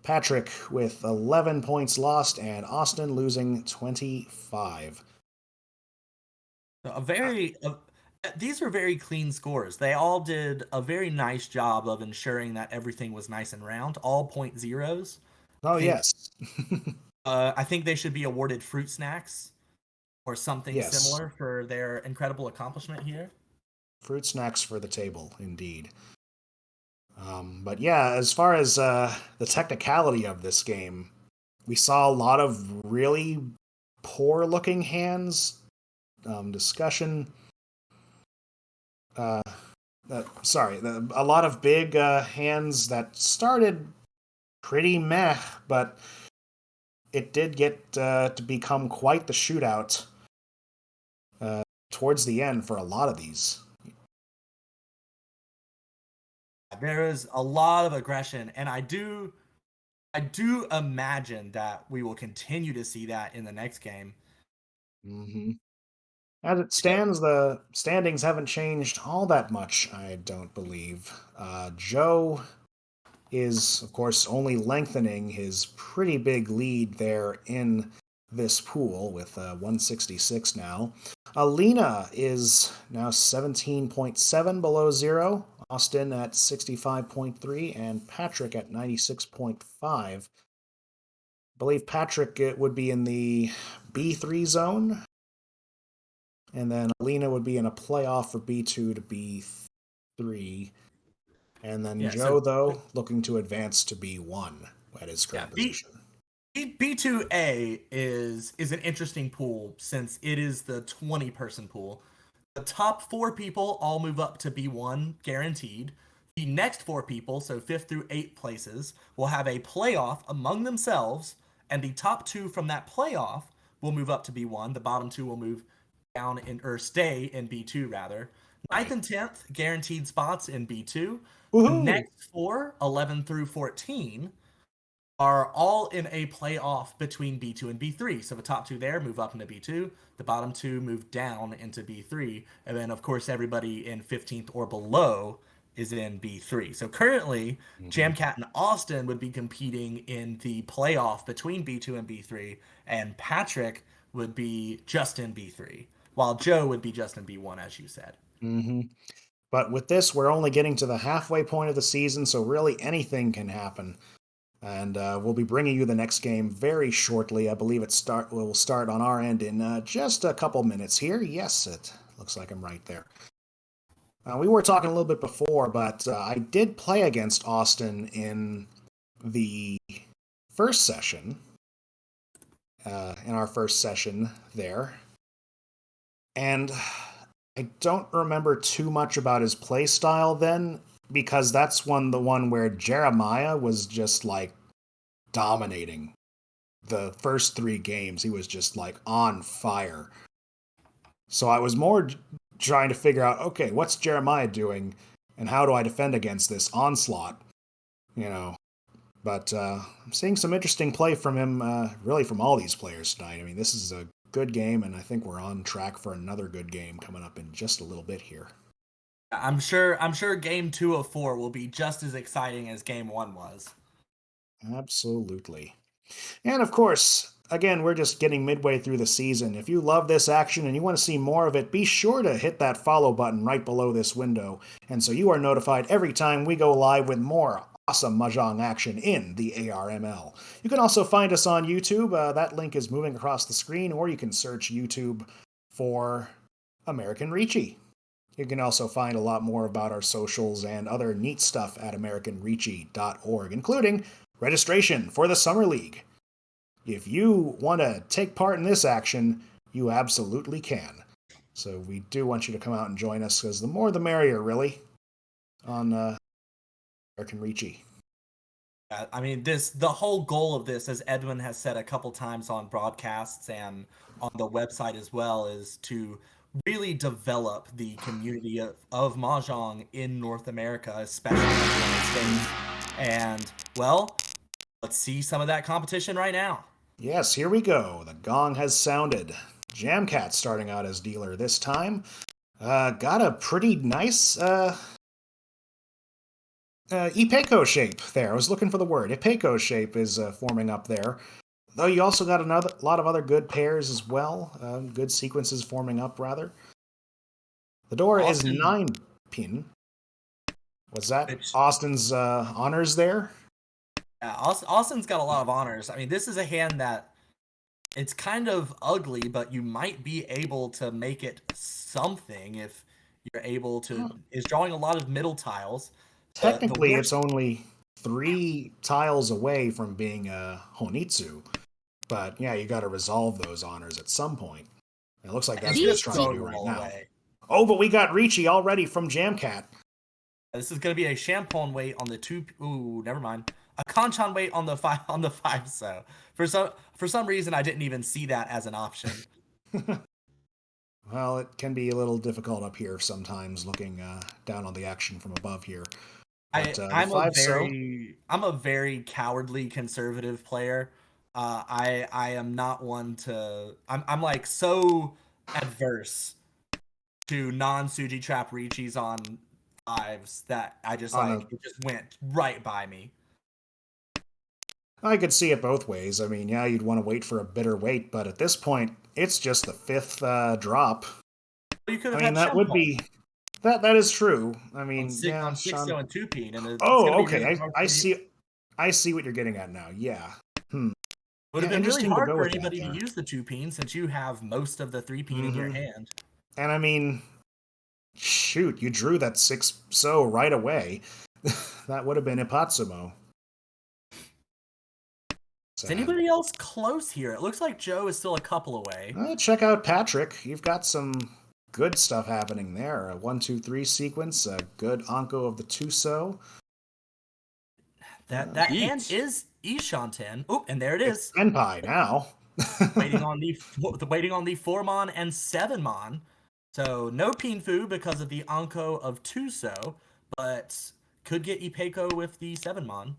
Patrick with 11 points lost, and Austin losing 25. These were very clean scores. They all did a very nice job of ensuring that everything was nice and round. All point zeros. Oh, yes. I think they should be awarded fruit snacks or something similar for their incredible accomplishment here. Fruit snacks for the table, indeed. But yeah, as far as the technicality of this game, we saw a lot of really poor-looking hands. Discussion. A lot of big hands that started pretty meh, but it did get to become quite the shootout towards the end for a lot of these. There is a lot of aggression, and I do imagine that we will continue to see that in the next game. Mm-hmm. As it stands, the standings haven't changed all that much, I don't believe. Joe is, of course, only lengthening his pretty big lead there in this pool with 166 now. Alina is now 17.7 below zero. Austin at 65.3 and Patrick at 96.5. I believe Patrick would be in the B3 zone. And then Alina would be in a playoff for B2 to B3. And then Joe, though, looking to advance to B1 at his current position. B2A is an interesting pool since it is the 20-person pool. The top 4 people all move up to B1, guaranteed. The next 4 people, so 5th through 8th places, will have a playoff among themselves, and the top 2 from that playoff will move up to B1. The bottom 2 will move down or stay in B2 rather. 9th and 10th guaranteed spots in B2. Woohoo! The next 4, 11 through 14, are all in a playoff between B2 and B3. So the top 2 there move up into B2, the bottom 2 move down into B3, and then of course everybody in 15th or below is in B3. So currently, Hmm. Jamcat and Austin would be competing in the playoff between B2 and B3, and Patrick would be just in B3, while Joe would be just in B1, as you said. Hmm. But with this, we're only getting to the halfway point of the season, so really anything can happen. And we'll be bringing you the next game very shortly. I believe will start on our end in just a couple minutes here. Yes, it looks like I'm right there. We were talking a little bit before, but I did play against Austin in the first session, in our first session there. And I don't remember too much about his play style then, because that's the one where Jeremiah was just like dominating. The first 3 games, he was just like on fire. So I was more trying to figure out, okay, what's Jeremiah doing, and how do I defend against this onslaught? You know, but I'm seeing some interesting play from him, really from all these players tonight. I mean, this is a good game, and I think we're on track for another good game coming up in just a little bit here. I'm sure game 2 of 4 will be just as exciting as game 1 was. Absolutely. And of course, again, we're just getting midway through the season. If you love this action and you want to see more of it, be sure to hit that follow button right below this window, and so you are notified every time we go live with more awesome Mahjong action in the ARML. You can also find us on YouTube. That link is moving across the screen, or you can search YouTube for American Ricci. You can also find a lot more about our socials and other neat stuff at AmericanRicci.org, including registration for the Summer League. If you want to take part in this action, you absolutely can. So we do want you to come out and join us, because the more the merrier, really, on American Ricci. I mean, the whole goal of this, as Edwin has said a couple times on broadcasts and on the website as well, is to really develop the community of Mahjong in North America, especially in the United States. And, well, let's see some of that competition right now. Yes, here we go. The gong has sounded. Jamcat starting out as dealer this time. Got a pretty nice Ipeco shape there. I was looking for the word. Ipeco shape is forming up there. Though you also got a lot of other good pairs as well. Good sequences forming up, rather. The door is Austin, 9-pin. Was that which Austin's honors there? Austin's got a lot of honors. I mean, this is a hand that it's kind of ugly, but you might be able to make it something if you're able to. Well, Is drawing a lot of middle tiles. The technically, it's worst. only 3 tiles away from being a Honitsu. But yeah, you got to resolve those honors at some point. It looks like He that's what he's is trying to throwing do them right all now. away. Oh, but we got Ricci already from Jamcat. This is going to be a Champon weight on the 2. Ooh, never mind. A Kanchan weight on the 5 on the 5. So for some reason, I didn't even see that as an option. Well, it can be a little difficult up here sometimes, looking down on the action from above here. But I the I'm a 5-so, very I'm a very cowardly conservative player. I am not one to. I'm like so adverse to non Suji trap Richi's on 5s that I just on a, like it just went right by me. I could see it both ways. I mean, yeah, you'd want to wait for a bitter wait, but at this point, it's just the 5th drop. You could I have mean, had that would Champon be that is true. I on mean, six yeah, on six Sean. so and 2-peen, and it's Oh, gonna be really okay. hard I for you. see. I see what you're getting at now. Yeah. Hmm. Would have Yeah, been really interesting to hard go for with that anybody to there. use the 2-peen since you have most of the 3-peen in your Hmm. hand. And I mean, shoot, you drew that 6-so right away. That would have been Ipatsumo. Is Sad. anybody else close here? It looks like Joe is still a couple away. Check out Patrick. You've got some good stuff happening there. A 1-2-3 sequence, a good Anko of the 2-so. That hand Eat. is Ishanten. Oh, and there it It's is. Senpai now. Waiting on the 4-mon and 7-mon. So no Pinfu because of the Anko of 2-so, but could get Ipeco with the 7-mon.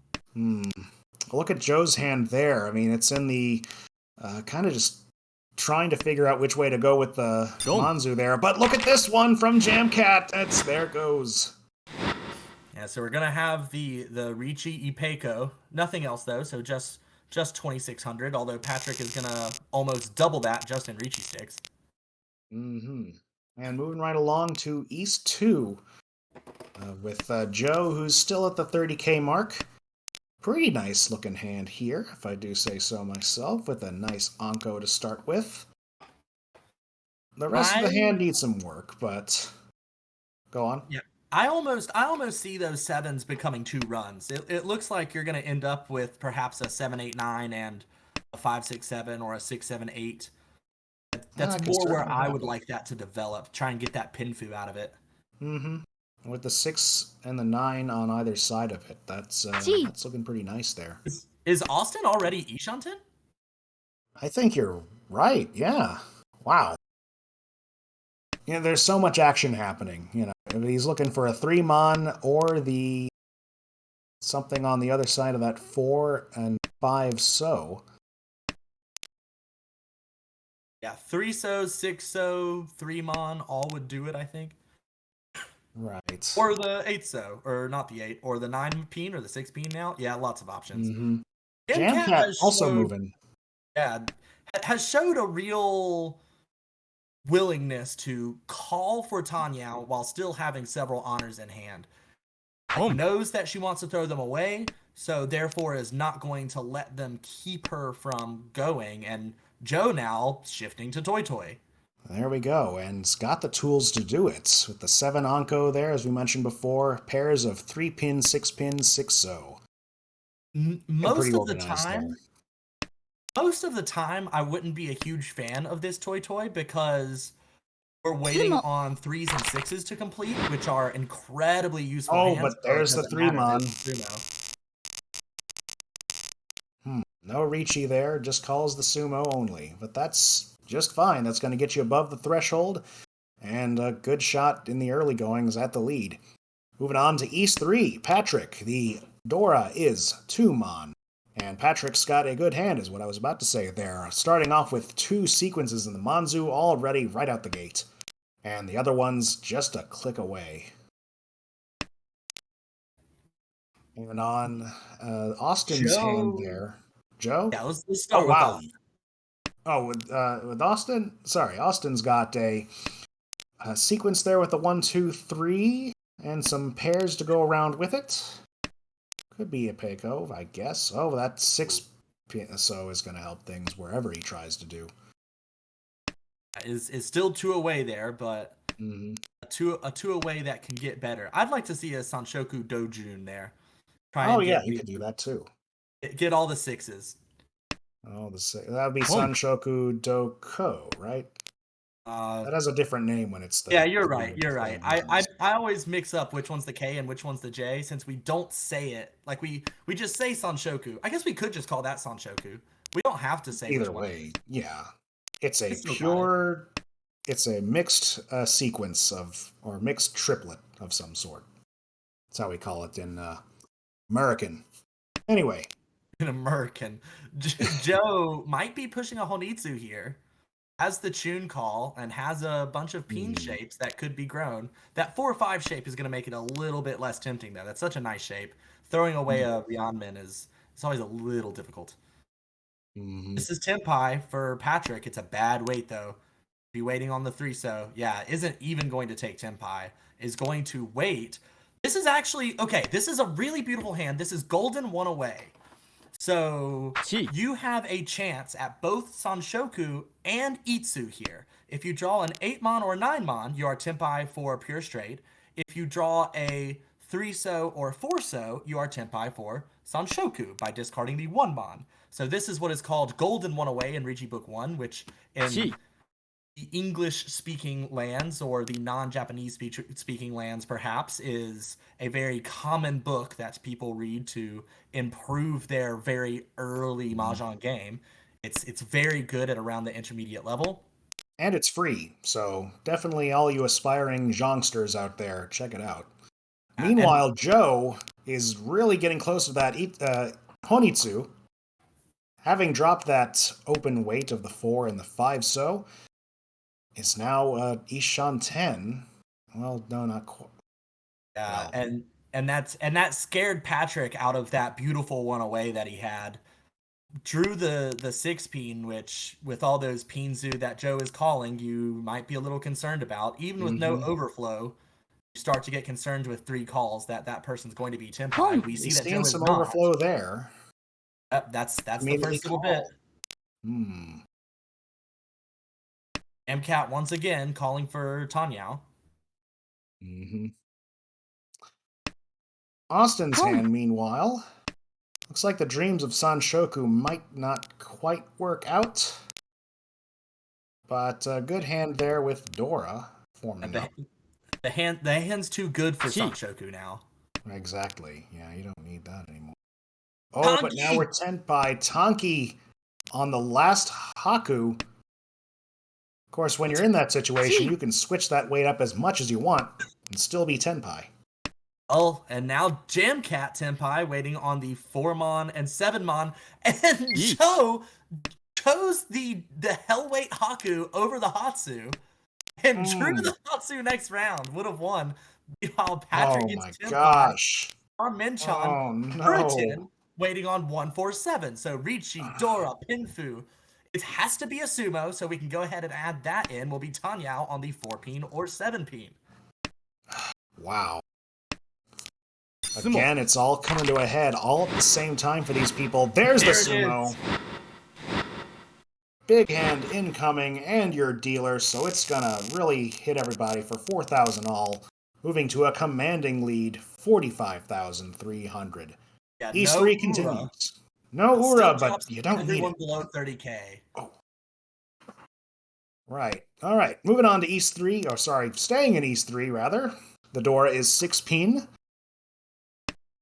Look at Joe's hand there. I mean, it's in the kind of just trying to figure out which way to go with the Don't. Manzu there. But look at this one from Jamcat. There it goes. Yeah, so we're gonna have the Ricci Ipeco. Nothing else though, so just 2600. Although Patrick is gonna almost double that just in Ricci sticks. Hmm. And moving right along to East 2 with Joe, who's still at the 30K mark. Pretty nice looking hand here, if I do say so myself, with a nice Anko to start with. The rest of the I hand needs some work, but go on. Yeah. I almost see those sevens becoming two runs. It looks like you're gonna end up with perhaps a 7-8-9 and a 5-6-7 or a 6-7-8. That's That could more where certainly I would happen. like that to develop. Try and get that pinfu out of it. Hmm. With the 6 and the 9 on either side of it, that's looking pretty nice there. Is Austin already Ishanten? I think you're right. Yeah. Wow. There's so much action happening. If he's looking for a 3 mon or the something on the other side of that 4 and 5 so. Yeah, 3-so, 6-so, 3-mon, all would do it, I think. Right. Or the 8-so, or not the 8, or the 9 peen or the 6 peen now. Yeah, lots of options. Mm-hmm. MCAT Jamcat has also showed, moving. yeah, has showed a real willingness to call for Tanya while still having several honors in hand. He knows that she wants to throw them away, so therefore is not going to let them keep her from going. And Joe now shifting to Toy Toy. There we go, and it's got the tools to do it. With the 7 Anko there, as we mentioned before, pairs of 3 pin, 6 pin, 6 so. And pretty Most of the organized there. time, most of the time, I wouldn't be a huge fan of this Toy Toy because we're waiting on 3s and 6s to complete, which are incredibly useful Oh, hands, but so it there's the doesn't 3 matter. mon. There's the Sumo. No Ricci there, just calls the sumo only. But that's just fine. That's going to get you above the threshold, and a good shot in the early goings at the lead. Moving on to East 3, Patrick. The Dora is 2 mon. And Patrick's got a good hand, is what I was about to say there. Starting off with 2 sequences in the Manzu already right out the gate. And the other one's just a click away. And on Austin's hand Joe. there. Joe? Yeah, let's Oh, start with wow. Austin. Oh, with Austin? Sorry, Austin's got a sequence there with the 1, 2, 3, and some pairs to go around with it. Could be a Payco, I guess. Oh, that 6 so is going to help things wherever he tries to do. Is still two away there, but Mm-hmm. a two away that can get better. I'd like to see a Sanshoku Dojun there. Try Oh, and yeah, get you could do that too. get all the 6s. Oh, that would be Sanshoku Doko, right? Uh, That has a different name when it's yeah, the you're 3 right. with You're the right. flames I, on the I side. I always mix up which one's the K and which one's the J since we don't say it. Like we just say Sanshoku. I guess we could just call that Sanshoku. We don't have to say which Either one. way, yeah. It's a We still got it. it's a mixed sequence of, or mixed triplet of some sort. That's how we call it in American. Anyway, An American. Joe might be pushing a Honitsu here. Has the tune call and has a bunch of peen mm, shapes that could be grown. That 4 or 5 shape is going to make it a little bit less tempting, though. That's such a nice shape. Throwing away a Ryanman is it's always a little difficult. mm-hmm. This is Tempai for Patrick. It's a bad wait, though. Be waiting on the 3-so. Yeah, isn't even going to take Tempai. Is going to wait. This is actually okay. This is a really beautiful hand. This is golden one away. So you have a chance at both Sanshoku and Itsu here. If you draw an 8-mon or 9-mon, you are Tempai for pure straight. If you draw a 3-so or 4-so, you are Tempai for Sanshoku by discarding the 1-mon. So this is what is called Golden One Away in Rigi Book 1, which in the English speaking lands or the non Japanese speaking lands, perhaps, is a very common book that people read to improve their very early Mahjong game. It's very good at around the intermediate level. And it's free, so definitely all you aspiring jongsters out there, check it out. And Meanwhile, Joe is really getting close to that Honitsu, having dropped that open weight of the 4 and the 5 so, is now Ishan 10. Well, no, not quite. uh, Well, and and that scared Patrick out of that beautiful one away that he had. Drew the six peen, which with all those Pinzu that Joe is calling, you might be a little concerned about. Even with no Mm-hmm. overflow, you start to get concerned with three calls that that person's going to be Tenpai. We see He's that seeing Joe is some not. overflow there. That's the Immediately first little bit. call. Hmm. MCAT once again calling for Tanyao. Mm-hmm. Austin's hand, meanwhile, looks like the dreams of Sanshoku might not quite work out, but a good hand there with Dora forming The, up. the hand's too good for Sanshoku now. Exactly. Yeah, you don't need that anymore. Oh, but now we're Tanki! Tenpai Tanki on the last Haku. Of course, when you're in that situation, you can switch that weight up as much as you want and still be Tenpai. Oh, and now Jamcat Tenpai waiting on the 4-mon and 7-mon, and Joe chose the Hellweight Haku over the Hatsu and drew the Hatsu next round. Would have won. Meanwhile, Patrick Oh gets my Tenpai gosh. on Minchan, Oh no. Puritan waiting on 147. So Ricci, Dora, Pinfu. It has to be a sumo, so we can go ahead and add that in. Will be Tanyao on the 4-peen or 7-peen. Wow. Again, it's all coming to a head all at the same time for these people. There's the sumo. Big hand incoming and your dealer, so it's gonna really hit everybody for 4,000 all, moving to a commanding lead, 45,300. Yeah, no E3 Ura. continues. No Still Ura, but drops you don't need everyone it. below 30K. Oh. Right. All right. Moving on to East 3, or sorry, staying in East 3, rather. The Dora is 6 peen.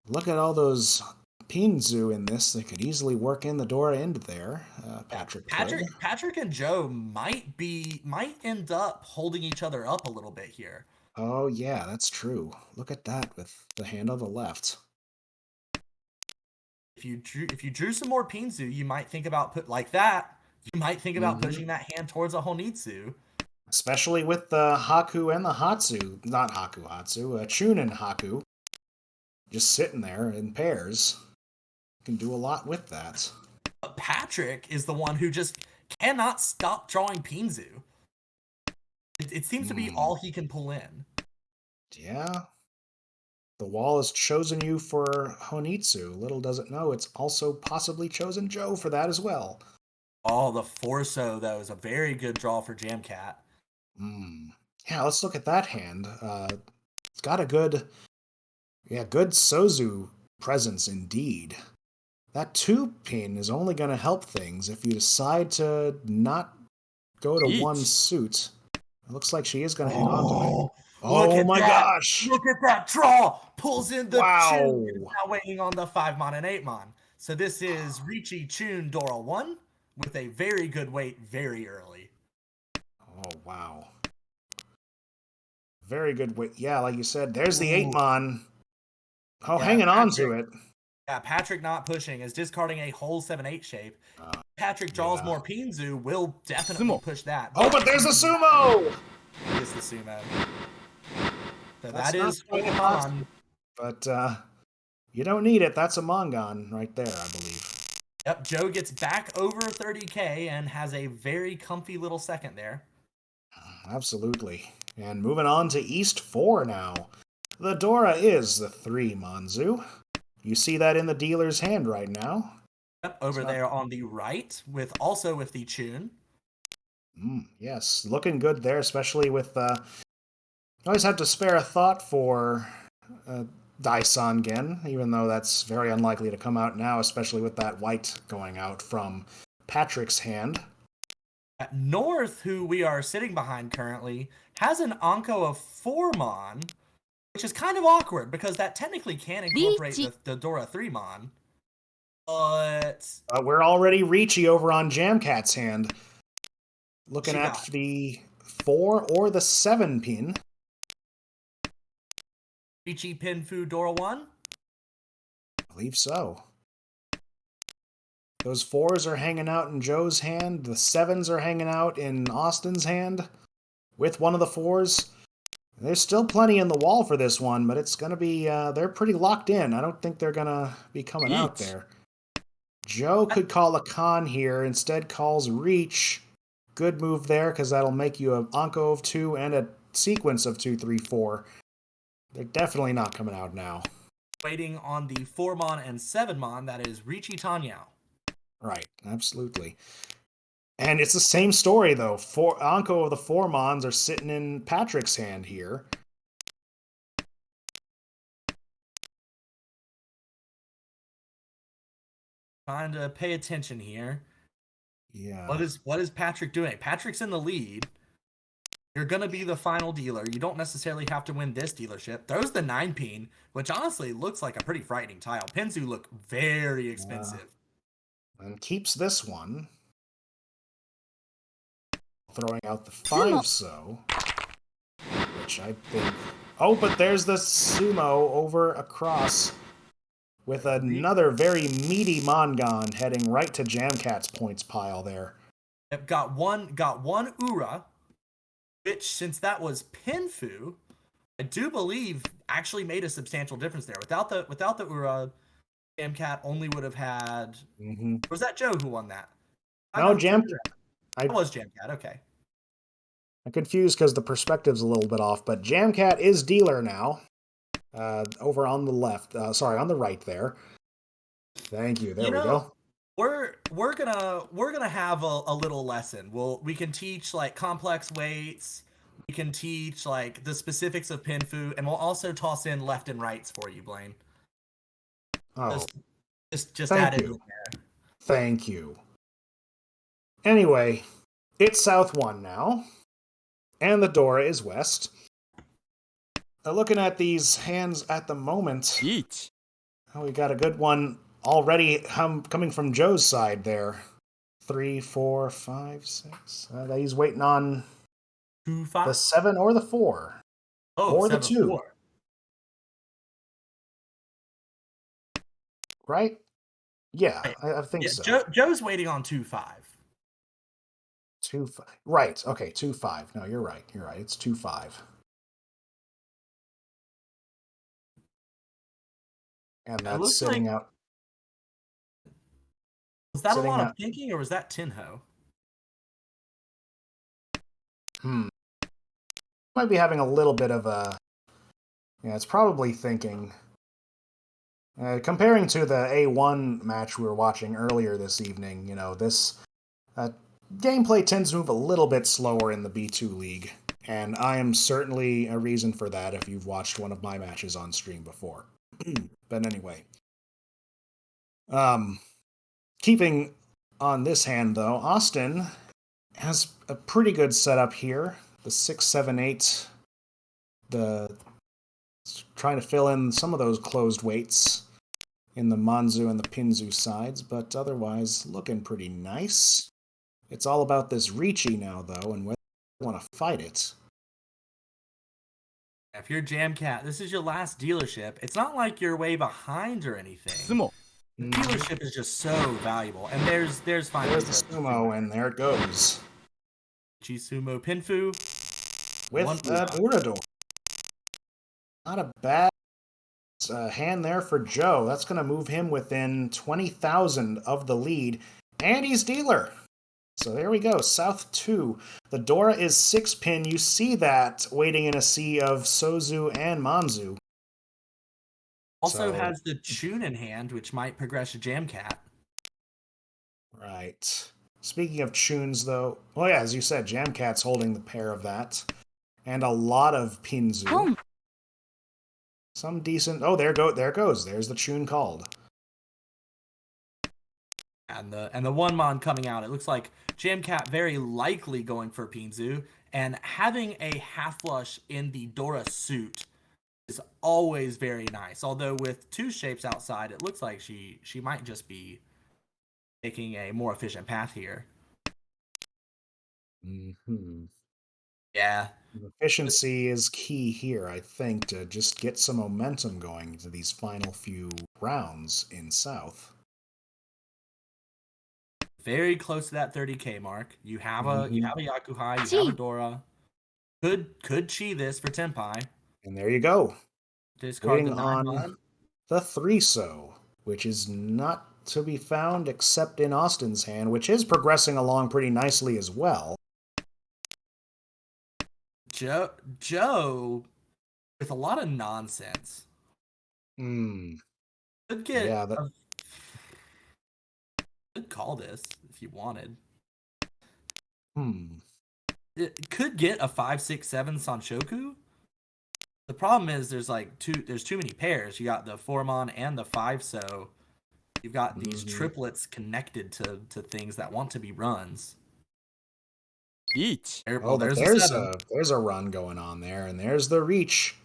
Look at all those Pinzu in this. They could easily work in the Dora into there. Patrick could. Patrick and Joe might end up holding each other up a little bit here. Oh, yeah, that's true. Look at that with the hand on the left. If you drew some more Pinzu, you might think about like that. You might think about pushing that hand towards a Honitsu. Especially with the Haku and the Hatsu. Not Haku Hatsu, Chunin Haku. Just sitting there in pairs. You can do a lot with that. But Patrick is the one who just cannot stop drawing Pinzu. It seems to be all he can pull in. Yeah. The wall has chosen you for Honitsu. Little does it know, it's also possibly chosen Joe for that as well. Oh, the Forso, though, is a very good draw for Jamcat. Yeah, let's look at that hand. It's got a good Sozu presence indeed. That 2-pin is only going to help things if you decide to not go to one suit. It looks like she is going to hang on to it. Oh my gosh! Look at that draw! Pulls in the Wow! Chun. Now waiting on the 5-mon and 8-mon. So this is Ricci Chun Dora 1 with a very good weight very early. Oh, wow. Very good weight. Yeah, like you said, there's the 8-mon. Oh, yeah, hanging on to it. Yeah, Patrick not pushing is discarding a whole 7-8 shape. Patrick draws more Pinzu, will definitely push that. Oh, but there's a sumo! It is the sumo. So That's that is Mon. But you don't need it. That's a Mongon right there, I believe. Yep, Joe gets back over 30K and has a very comfy little second there. Absolutely. And moving on to East 4 now. The Dora is the 3 Manzu. You see that in the dealer's hand right now. Yep, over there on the right, with the Chun. Yes, looking good there, especially with always have to spare a thought for Daisan Gen, even though that's very unlikely to come out now, especially with that white going out from Patrick's hand. North, who we are sitting behind currently, has an Anko of 4-mon, which is kind of awkward because that technically can incorporate the Dora 3-mon. But we're already Ricci over on Jamcat's hand. Looking at the 4 or the 7-pin. Ricci Pinfu Dora 1? I believe so. Those 4s are hanging out in Joe's hand. The 7s are hanging out in Austin's hand with one of the 4s. There's still plenty in the wall for this one, but it's going to be, they're pretty locked in. I don't think they're going to be coming out Eat. there. Joe could call a con here, instead calls reach. Good move there, because that'll make you an Anko of 2 and a sequence of 2, 3, 4. They're definitely not coming out now. Waiting on the 4-mon and 7-mon, that is Riichi Tanyao. Right, absolutely. And it's the same story, though. Anko of the 4-mons are sitting in Patrick's hand here. Trying to pay attention here. Yeah. What is Patrick doing? Patrick's in the lead. You're going to be the final dealer. You don't necessarily have to win this dealership. Throws the 9-pin, which honestly looks like a pretty frightening tile. Pinzu look very expensive. And keeps this one. Throwing out the 5 so. Which I think... Oh, but there's the sumo over across with another very meaty Mongon heading right to Jamcat's points pile there. Got one Ura, which, since that was Pinfu, I do believe actually made a substantial difference there. Without the Ura, Jamcat only would have had... Mm-hmm. Was that Joe who won that? No, Jamcat. It was Jamcat, okay. I'm confused because the perspective's a little bit off, but Jamcat is dealer now. Over on the left. Sorry, on the right there. Thank you. There we go. We're gonna have a little lesson. We can teach like complex weights. We can teach like the specifics of Pinfu, and we'll also toss in left and rights for you, Blaine. Oh, just add it in there. Thank you. Anyway, it's South 1 now, and the Dora is West. Looking at these hands at the moment, Eat. Oh, we got a good one already coming from Joe's side there. 3, 4, 5, 6. He's waiting on 2, 5? The 7 or the 4. Oh, or 7, the 2. 4. Right? Yeah, Right. I think so. Joe's waiting on 2, 5. 2, 5. Right. Okay, 2, 5. No, you're right. You're right. It's 2, 5. And that's sitting out. Was that a lot of thinking, or was that Tinho? Might be having a little bit of a... Yeah, it's probably thinking. Comparing to the A1 match we were watching earlier this evening, you know, this gameplay tends to move a little bit slower in the B2 League. And I am certainly a reason for that if you've watched one of my matches on stream before. But anyway. Keeping on this hand, though, Austin has a pretty good setup here. The 6, 7, 8. Trying to fill in some of those closed weights in the Manzu and the Pinzu sides, but otherwise looking pretty nice. It's all about this Ricci now, though, and whether you want to fight it. If you're Jamcat, this is your last dealership. It's not like you're way behind or anything. The dealership is just so valuable, and there's finally the sumo, and there it goes. Sumo Pinfu with an Urador. Not a bad hand there for Joe. That's going to move him within 20,000 of the lead, and he's dealer. So there we go, South 2. The Dora is 6-pin. You see that waiting in a sea of Sozu and Manzu. Also has the Chun in hand, which might progress to Jamcat. Right. Speaking of Chuns, though, well, yeah, as you said, Jamcat's holding the pair of that. And a lot of Pinzu. Some decent... Oh, there goes. There's the Chun called. And the 1-mon coming out. It looks like Jamcat very likely going for Pinzu. And having a half flush in the Dora suit is always very nice. Although with 2 shapes outside, it looks like she might just be taking a more efficient path here. Mm-hmm. Yeah. Efficiency is key here, I think, to just get some momentum going into these final few rounds in South. Very close to that 30k mark. You have a Yakuhai, you have a Dora. Could chi this for Tenpai. And there you go. Discard the Waiting 9 on mon. the 3-so, which is not to be found except in Austin's hand, which is progressing along pretty nicely as well. Joe with a lot of nonsense. Hmm. Could get Yeah, that. a, could call this if you wanted. Hmm. It could get a 5/6/7 Sanshoku. The problem is there's too many pairs. You got the 4-mon and the 5, so you've got these Mhm. triplets connected to things that want to be runs. Each. Well, Oh, but there's a there's 7. a run going on there, and there's the reach.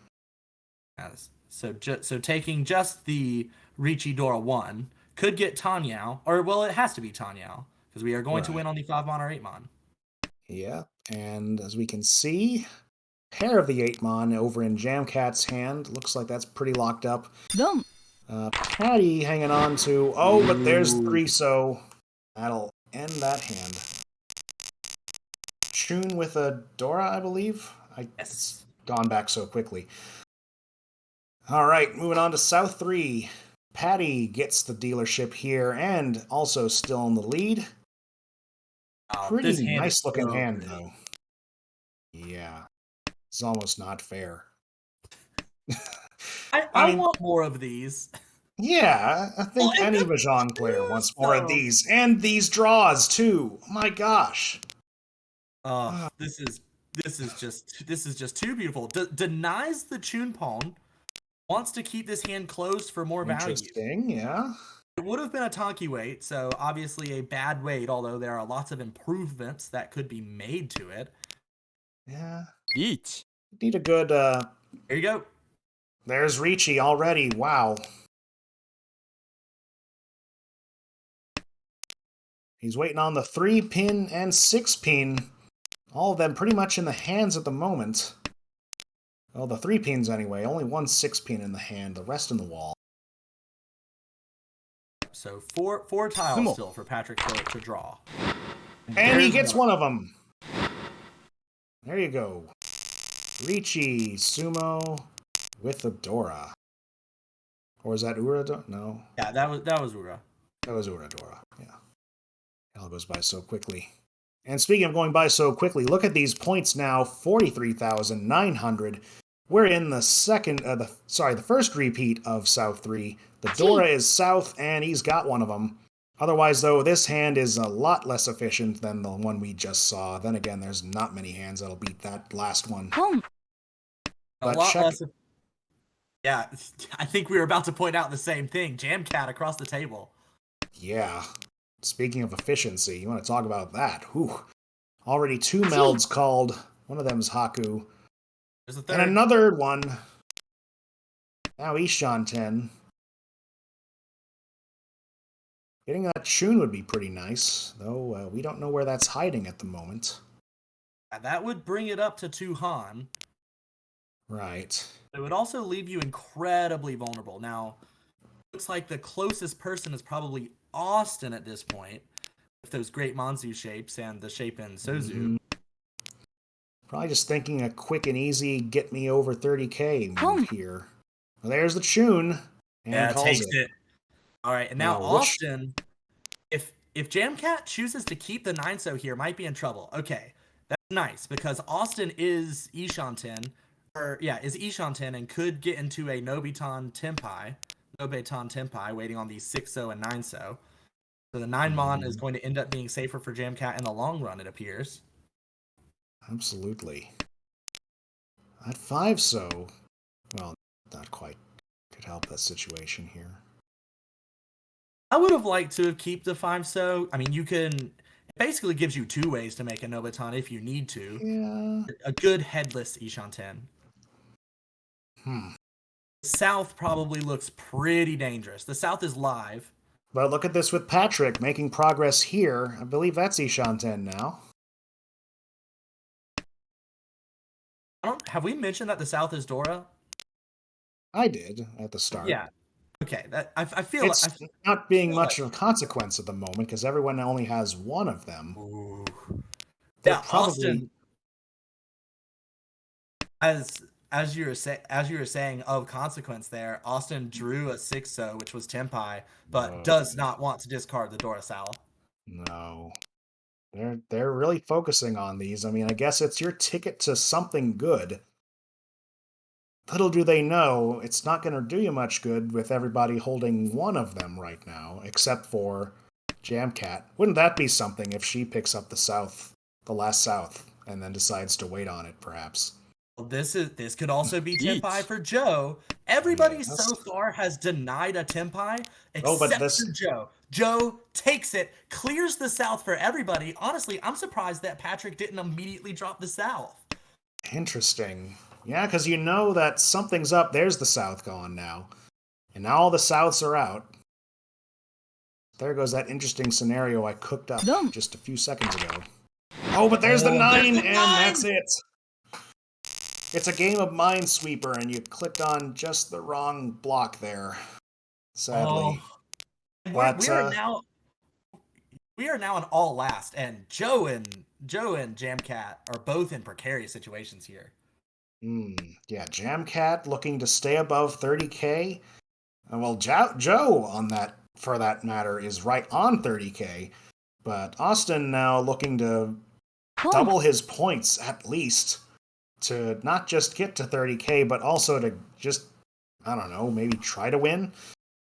So taking just the Richidora 1 could get Tanyao, or well, it has to be Tanyao because we are going to Right. win on the 5-mon or 8-mon. Yeah, and as we can see, pair of the 8-mon over in Jamcat's hand. Looks like that's pretty locked up. Dum. Patty hanging on to. Oh, but there's Ooh. 3-so. That'll end that hand. Chun with a Dora, I believe. It's Yes. gone back so quickly. All right, moving on to South 3. Patty gets the dealership here and also still in the lead. Oh, Pretty this hand is nice looking so hand, pretty. though. Yeah, it's almost not fair. I I mean, want more of these. yeah, I Well, think and any the Mahjong player twos, wants more of though. these. And these draws, too. My gosh. Ah, This is just too beautiful. Denies the Chun pawn, wants to keep this hand closed for more value. interesting, yeah. It would have been a Tonki weight, so obviously a bad weight, although there are lots of improvements that could be made to it. Yeah. Each. Need a good, There you go. there's Ricci already. Wow. He's waiting on the 3-pin and 6-pin. All of them pretty much in the hands at the moment. Well, the 3-pins anyway. Only one 6-pin in the hand, the rest in the wall. So four tiles still for Patrick to draw. And he There's gets one of them. There you go. Ricci, Sumo, with the Dora. Or is that Ura? No. Yeah, that was Ura. That was Uradora, yeah. It all goes by so quickly. And speaking of going by so quickly, look at these points now, 43,900. We're in the the first repeat of South 3. The Dora is South, and he's got one of them. Otherwise, though, this hand is a lot less efficient than the one we just saw. Then again, there's not many hands that'll beat that last one. Boom. A lot less. Yeah, I think we were about to point out the same thing. Jamcat across the table. Yeah. Speaking of efficiency, you want to talk about that? Whew. Already 2 melds called. One of them's Haku. There's a third. And another one. Now Ishan 10. Getting that Chun would be pretty nice, though we don't know where that's hiding at the moment. That would bring it up to 2 Han. Right. It would also leave you incredibly vulnerable. Now, looks like the closest person is probably Austin at this point, with those great Manzu shapes and the shape in Sozu. Probably just thinking a quick and easy get me over 30k move here. Well, there's the Chun. And Yeah, calls takes it. All right, and now Austin, if Jamcat chooses to keep the 9-so here, might be in trouble. Okay, that's nice because Austin is Ishanten, is Ishanten and could get into a Nobeton Tenpai, waiting on these 6-so and 9-so. So the 9-mon is going to end up being safer for Jamcat in the long run, it appears. Absolutely. That 5-so, well, not quite, could help that situation here. I would have liked to keep the 5-so. I mean, it basically gives you 2 ways to make a Nobeton if you need to. Yeah. A good headless Ishanten. The South probably looks pretty dangerous. The South is live. But look at this with Patrick making progress here. I believe that's Ishanten now. Have we mentioned that the South is Dora? I did at the start. Yeah. Okay. I feel it's not being much of a consequence at the moment because everyone only has one of them. Ooh. They're Yeah, probably as as you were saying of consequence there, Austin drew a 6-0, which was Tempai, but Oh, does not want to discard the Duracell. no. They're really focusing on these. I mean, I guess it's your ticket to something good. Little do they know, it's not going to do you much good with everybody holding one of them right now, except for Jamcat. Wouldn't that be something if she picks up the last South, and then decides to wait on it, perhaps? This could also be Tempai Eat. for Joe. Everybody Yes. so far has denied a Tempai Oh, but except this for Joe. Joe takes it, clears the South for everybody. Honestly, I'm surprised that Patrick didn't immediately drop the South. interesting. Yeah, because you know that something's up. There's the South gone now, and now all the Souths are out. There goes that interesting scenario I cooked up Done. just a few seconds ago. Oh, but there's the Oh, there's 9, the and that's 9! it. It's a game of Minesweeper, and you clicked on just the wrong block there, sadly. Oh, But, we are now in all last, and Joe and Jamcat are both in precarious situations here. yeah, Jamcat looking to stay above 30K. Well, Joe on that, for that matter, is right on 30K. But Austin now looking to Home. double his points at least to not just get to 30K, but also to just, I don't know, maybe try to win.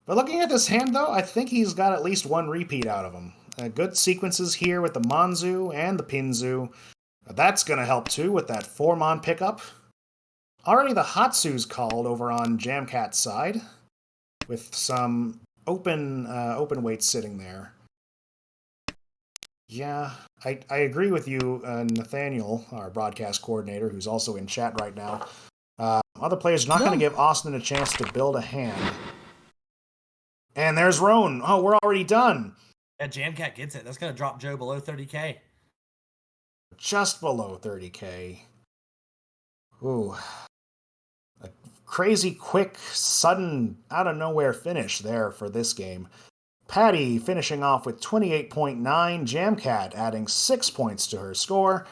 But looking at this hand, though, I think he's got at least one repeat out of him. Good sequences here with the Manzu and the Pinzu. That's going to help too with that 4-mon pickup. Already the Hatsu's called over on Jamcat's side with some open weights sitting there. Yeah, I agree with you, Nathaniel, our broadcast coordinator, who's also in chat right now. Other players are not going to give Austin a chance to build a hand. And there's Roan. Oh, we're already done. Yeah, Jamcat gets it. That's going to drop Joe below 30K. Just below 30K. Ooh. A crazy, quick, sudden, out of nowhere finish there for this game. Patty finishing off with 28.9, Jamcat adding 6 points to her score,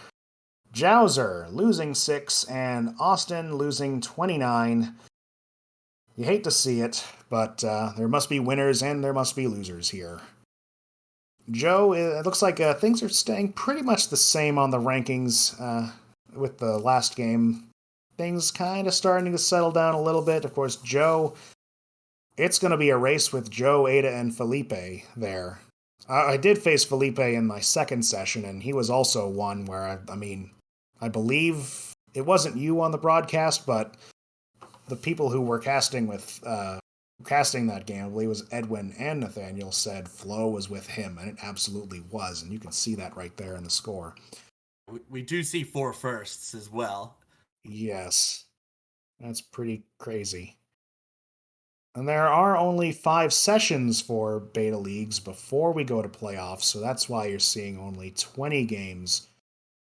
Jowser losing 6, and Austin losing 29. You hate to see it, but there must be winners and there must be losers here. Joe, it looks like things are staying pretty much the same on the rankings with the last game. Things kind of starting to settle down a little bit. Of course, Joe, it's going to be a race with Joe, Ada, and Felipe there. I did face Felipe in my second session, and he was also one where, I believe it wasn't you on the broadcast, but the people who were casting that game, I believe it was Edwin and Nathaniel, said Flo was with him, and it absolutely was, and you can see that right there in the score. We do see 4 firsts as well. Yes, that's pretty crazy. And there are only 5 sessions for beta leagues before we go to playoffs, so that's why you're seeing only 20 games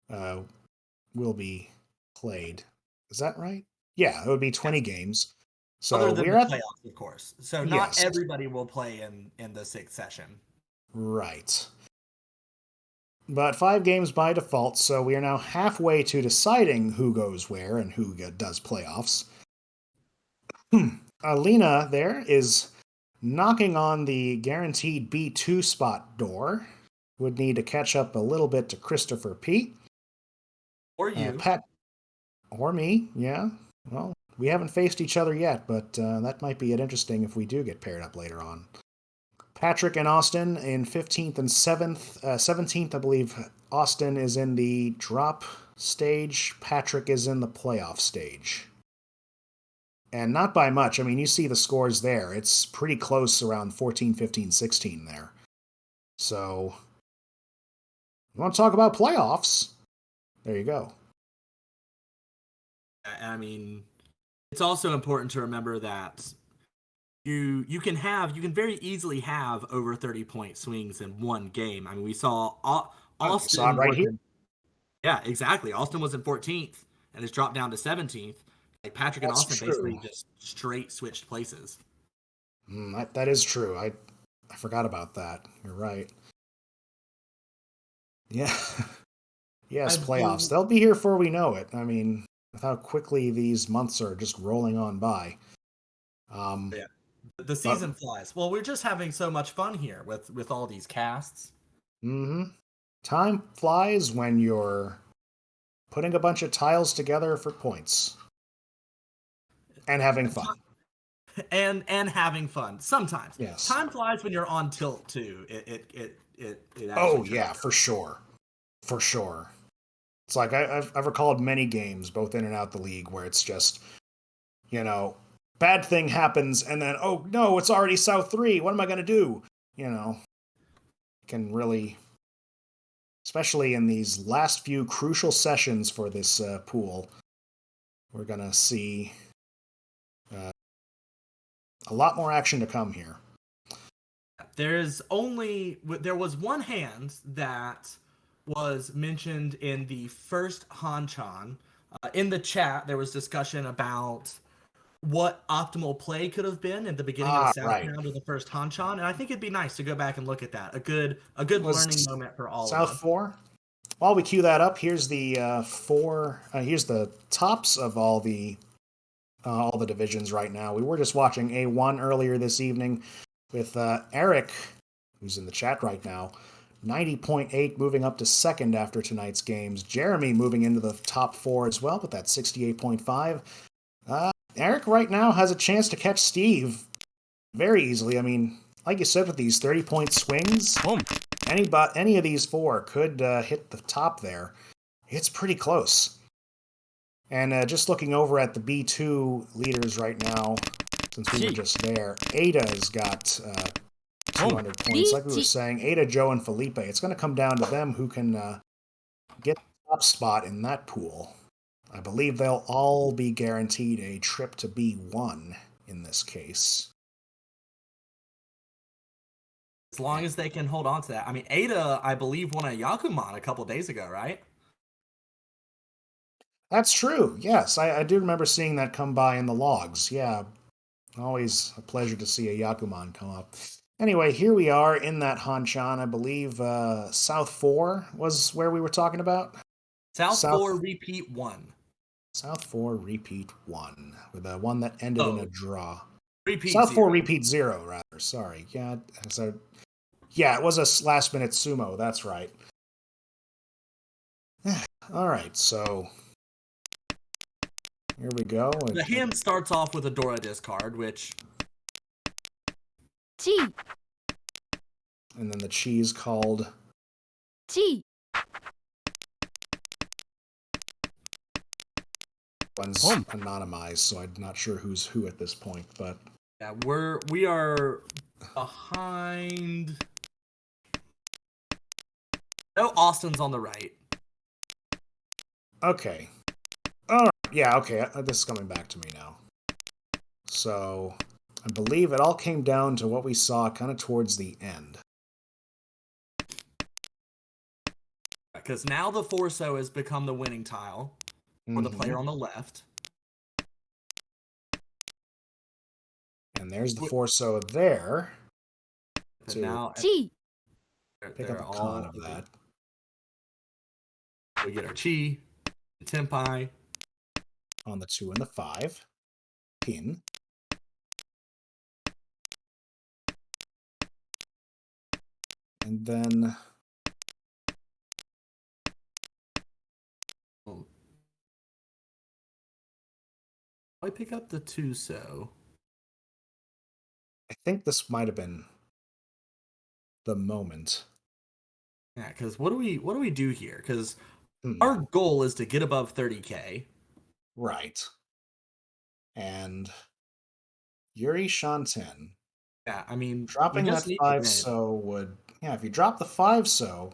will be played. Is that right? Yeah, it would be 20 games. So Other than we're the at playoffs, of course. So not yes, everybody will play in the 6th session. right. But 5 games by default, so we are now halfway to deciding who goes where and who does playoffs. Alina there is knocking on the guaranteed B2 spot door. Would need to catch up a little bit to Christopher P. Or you. Pat, or me, yeah. Well, we haven't faced each other yet, but that might be interesting if we do get paired up later on. Patrick and Austin in 15th and 7th. 17th, I believe Austin is in the drop stage. Patrick is in the playoff stage. And not by much. I mean, you see the scores there. It's pretty close around 14, 15, 16 there. So, you want to talk about playoffs? There you go. I mean, it's also important to remember that you can very easily have over 30-point swings in one game. I mean, we saw Austin saw it right here. Yeah, exactly. Austin was in 14th and has dropped down to 17th. Like Patrick and That's Austin true. basically just straight switched places. That is true. I forgot about that. You're right. Yeah. Yes, playoffs. They'll be here before we know it. I mean, with how quickly these months are just rolling on by. Um, Yeah. The but season flies. Well, we're just having so much fun here with all these casts. mhm. Time flies when you're putting a bunch of tiles together for points and having fun. And having fun sometimes. Yes. Time flies when you're on tilt too. It actually Oh turns yeah, for out. sure, for sure. It's like I've recalled many games, both in and out the league, where it's just you know bad thing happens, and then oh no, it's already South three. What am I gonna do? You know, can really, especially in these last few crucial sessions for this pool, we're gonna see uh, a lot more action to come here. There was one hand that was mentioned in the first Hanchan. In the chat, there was discussion about what optimal play could have been at the beginning of the Ah, South right. round of the first Hanchan, and I think it'd be nice to go back and look at that. A good Was learning moment for all of South us. four? While we queue that up, here's the four. Here's the tops of all the divisions right now. We were just watching A1 earlier this evening with Eric, who's in the chat right now. 90.8 moving up to second after tonight's games. Jeremy moving into the top four as well with that 68.5. Eric right now has a chance to catch Steve very easily. I mean, like you said, with these 30-point swings, any of these four could hit the top there. It's pretty close. And just looking over at the B2 leaders right now, since we were just there, Ada's got 200 points. Like we were saying, Ada, Joe, and Felipe. It's going to come down to them who can get the top spot in that pool. I believe they'll all be guaranteed a trip to B1 in this case. As long as they can hold on to that. I mean, Ada, I believe, won a Yakuman a couple days ago, right? That's true. Yes, I do remember seeing that come by in the logs. Yeah, always a pleasure to see a Yakuman come up. Anyway, here we are in that Hanchan. I believe South 4 was where we were talking about. South South 4 repeat 1. South 4 repeat 1 with a one that ended in a Oh, draw. repeat South 4 0. repeat 0 rather. Sorry. Yeah, it was a last minute sumo. That's right. All right, so here we go. The hand starts off with a Dora discard, which Chi. And then the cheese called Chi. one's anonymized, so I'm not sure who's who at this point, but yeah, we are behind. No, Austin's on the right. okay. All right. Yeah, okay. This is coming back to me now. So I believe it all came down to what we saw kind of towards the end. Because now the Forso has become the winning tile for the player on the left. And there's the Forso there And now Chi. pick up a con of that. We get our Chi, Tenpai. On the 2 and the 5. Pin. And then I pick up the Tuso. I think this might have been the moment. Yeah, because what do we do here? Because our goal is to get above 30K. Right. And Yuri Shanten. Yeah, I mean, Dropping that 5 so would, yeah, if you drop the 5 so,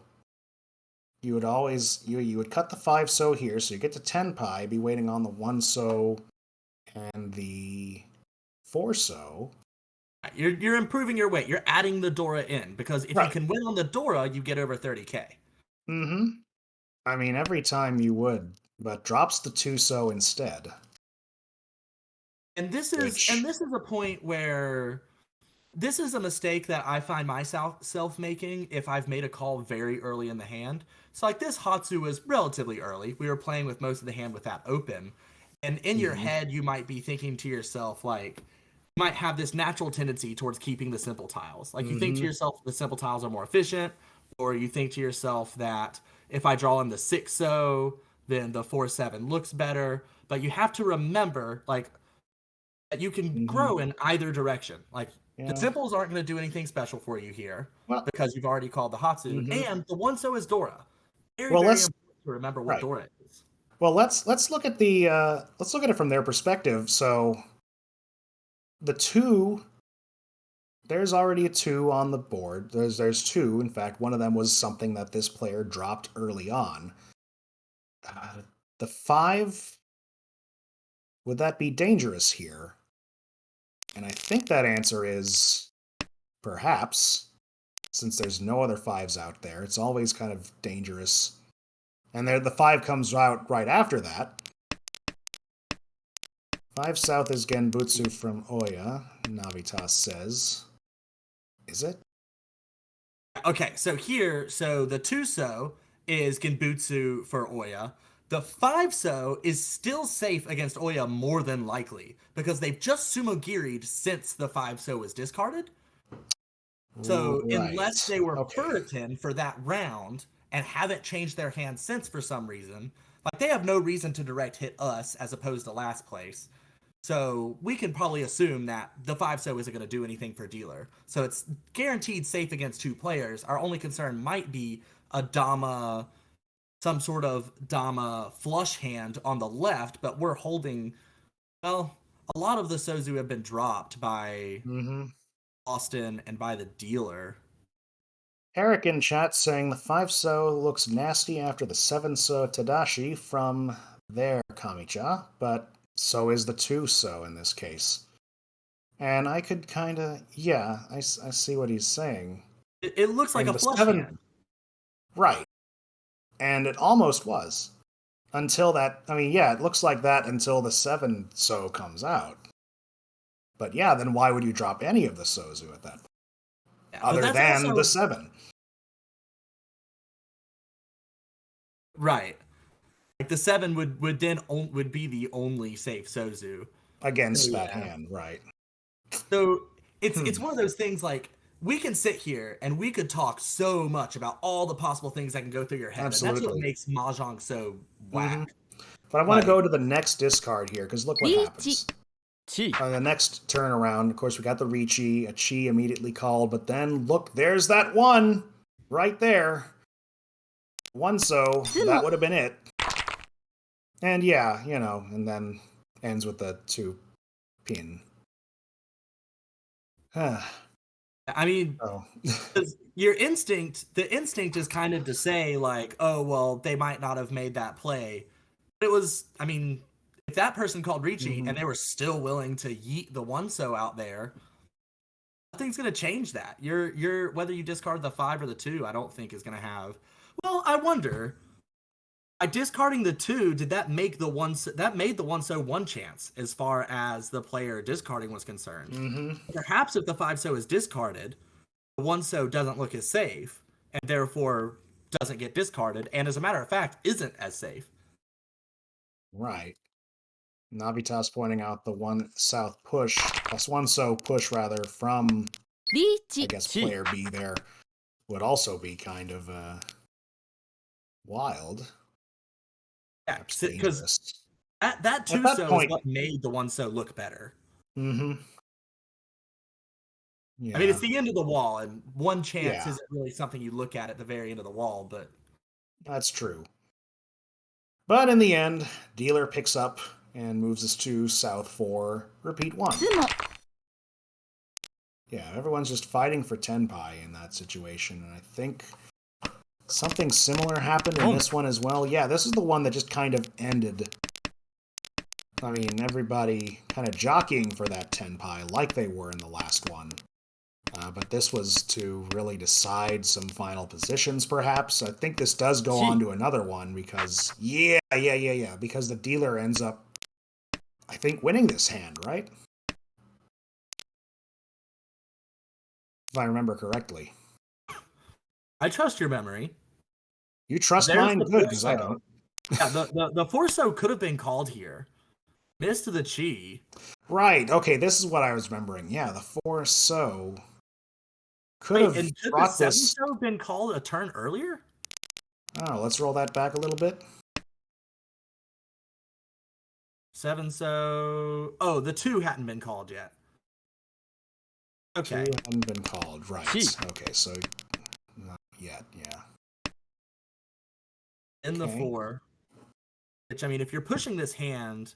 you would always, you would cut the 5 so here, so you get to 10 pi, be waiting on the 1 so and the 4 so. You're improving your weight. You're adding the Dora in, because if you can win on the Dora, you get over 30K. Mm-hmm. I mean, every time you would, but drops the 2 so instead. And this is a point where this is a mistake that I find myself making if I've made a call very early in the hand. So like this Hatsu was relatively early. We were playing with most of the hand with that open. And in your Mhm. head, you might be thinking to yourself, like, you might have this natural tendency towards keeping the simple tiles. Like, you think to Mhm. yourself, the simple tiles are more efficient, or you think to yourself that if I draw in the 6 so, then the 4-7 looks better. But you have to remember, like, that you can Mhm. grow in either direction. Like, the Yeah. simples aren't going to do anything special for you here Well. because you've already called the Hatsu, Mhm. and the 1 so is Dora. Very, Well, very let's important to remember what right. Dora is. Well, let's look at the let's look at it from their perspective. So the two, there's already a two on the board. There's two. In fact, one of them was something that this player dropped early on. The five, would that be dangerous here? And I think that answer is perhaps, since there's no other fives out there. It's always kind of dangerous. And there, the five comes out right after that. Five south is Genbutsu from Oya, Navitas says. Is it? Okay, so here, so the 2 so is Genbutsu for Oya. The 5 so is still safe against Oya more than likely because they've just sumogiri'd since the 5 so was discarded. So unless Right. they were Okay. Puritan for that round and haven't changed their hand since for some reason, like they have no reason to direct hit us as opposed to last place. So we can probably assume that the 5 so isn't going to do anything for dealer. So it's guaranteed safe against two players. Our only concern might be a Dama, some sort of Dama flush hand on the left, but we're holding, well, a lot of the Sozu have been dropped by Mm-hmm. Austin and by the dealer. Eric in chat saying the 5 so looks nasty after the 7 so Tadashi from their Kamicha, but so is the 2 so in this case. And I could kind of, yeah, I see what he's saying. It looks I like mean, a the flush 7, hand. right. And it almost was. Until that, I mean, yeah, it looks like that until the 7 so comes out. But yeah, then why would you drop any of the Sozu at that point? Yeah, but Other that's than the also 7 right. Like the 7 would then would be the only safe Sozu. So against that yeah. hand, right? So it's Hmm. one of those things like we can sit here and we could talk so much about all the possible things that can go through your head, and that's what Absolutely. makes mahjong so Hmm. whack. But I want to Like go to the next discard here because look what happens. On the next turn around, of course, we got the Ricci, a Chi immediately called, but then look, there's that one right there. One so, that would have been it. And yeah, and then ends with the two pin. I mean, Oh. 'cause the instinct is kind of to say like, oh well, they might not have made that play. But it was, I mean, if that person called Ricci Hmm. and they were still willing to yeet the 1 so out there, nothing's gonna change that. You're whether you discard the 5 or the 2, I don't think is gonna have. Well, I wonder. By discarding the 2, did that make the one that made the 1 so one chance as far as the player discarding was concerned? Hmm. Perhaps if the 5 so is discarded, the 1 so doesn't look as safe and therefore doesn't get discarded, and as a matter of fact, isn't as safe. Right. Navitas pointing out the one south push, plus one so push rather from, I guess, player B there would also be kind of wild, Yeah, perhaps because dangerous. that At 2 that so is point, what made the 1 so look better. mm-hmm, I mean, yeah, it's the end of the wall, and one chance yeah, isn't really something you look at the very end of the wall, but that's true. But in the end, dealer picks up and moves us to south for repeat one. Yeah, everyone's just fighting for Tenpai in that situation, and I think something similar happened in this one as well. Yeah, this is the one that just kind of ended. I mean, everybody kind of jockeying for that Tenpai like they were in the last one. But this was to really decide some final positions, perhaps. I think this does go on to another one because, yeah, because the dealer ends up, I think, winning this hand, right? If I remember correctly. I trust your memory. You trust There's mine? the Good, because I Forso. don't. Yeah, the Forso could have been called here. Miss to the chi. Right. Okay, this is what I was remembering. Yeah, the 4 so could Wait, have and could the brought 7 this. so have been called a turn earlier? Oh, let's roll that back a little bit. 7 so. Oh, the 2 hadn't been called yet. 2 Okay. hadn't been called. Right. Chi. Okay, so not yet. Yeah. In the Okay. 4. Which, I mean, if you're pushing this hand,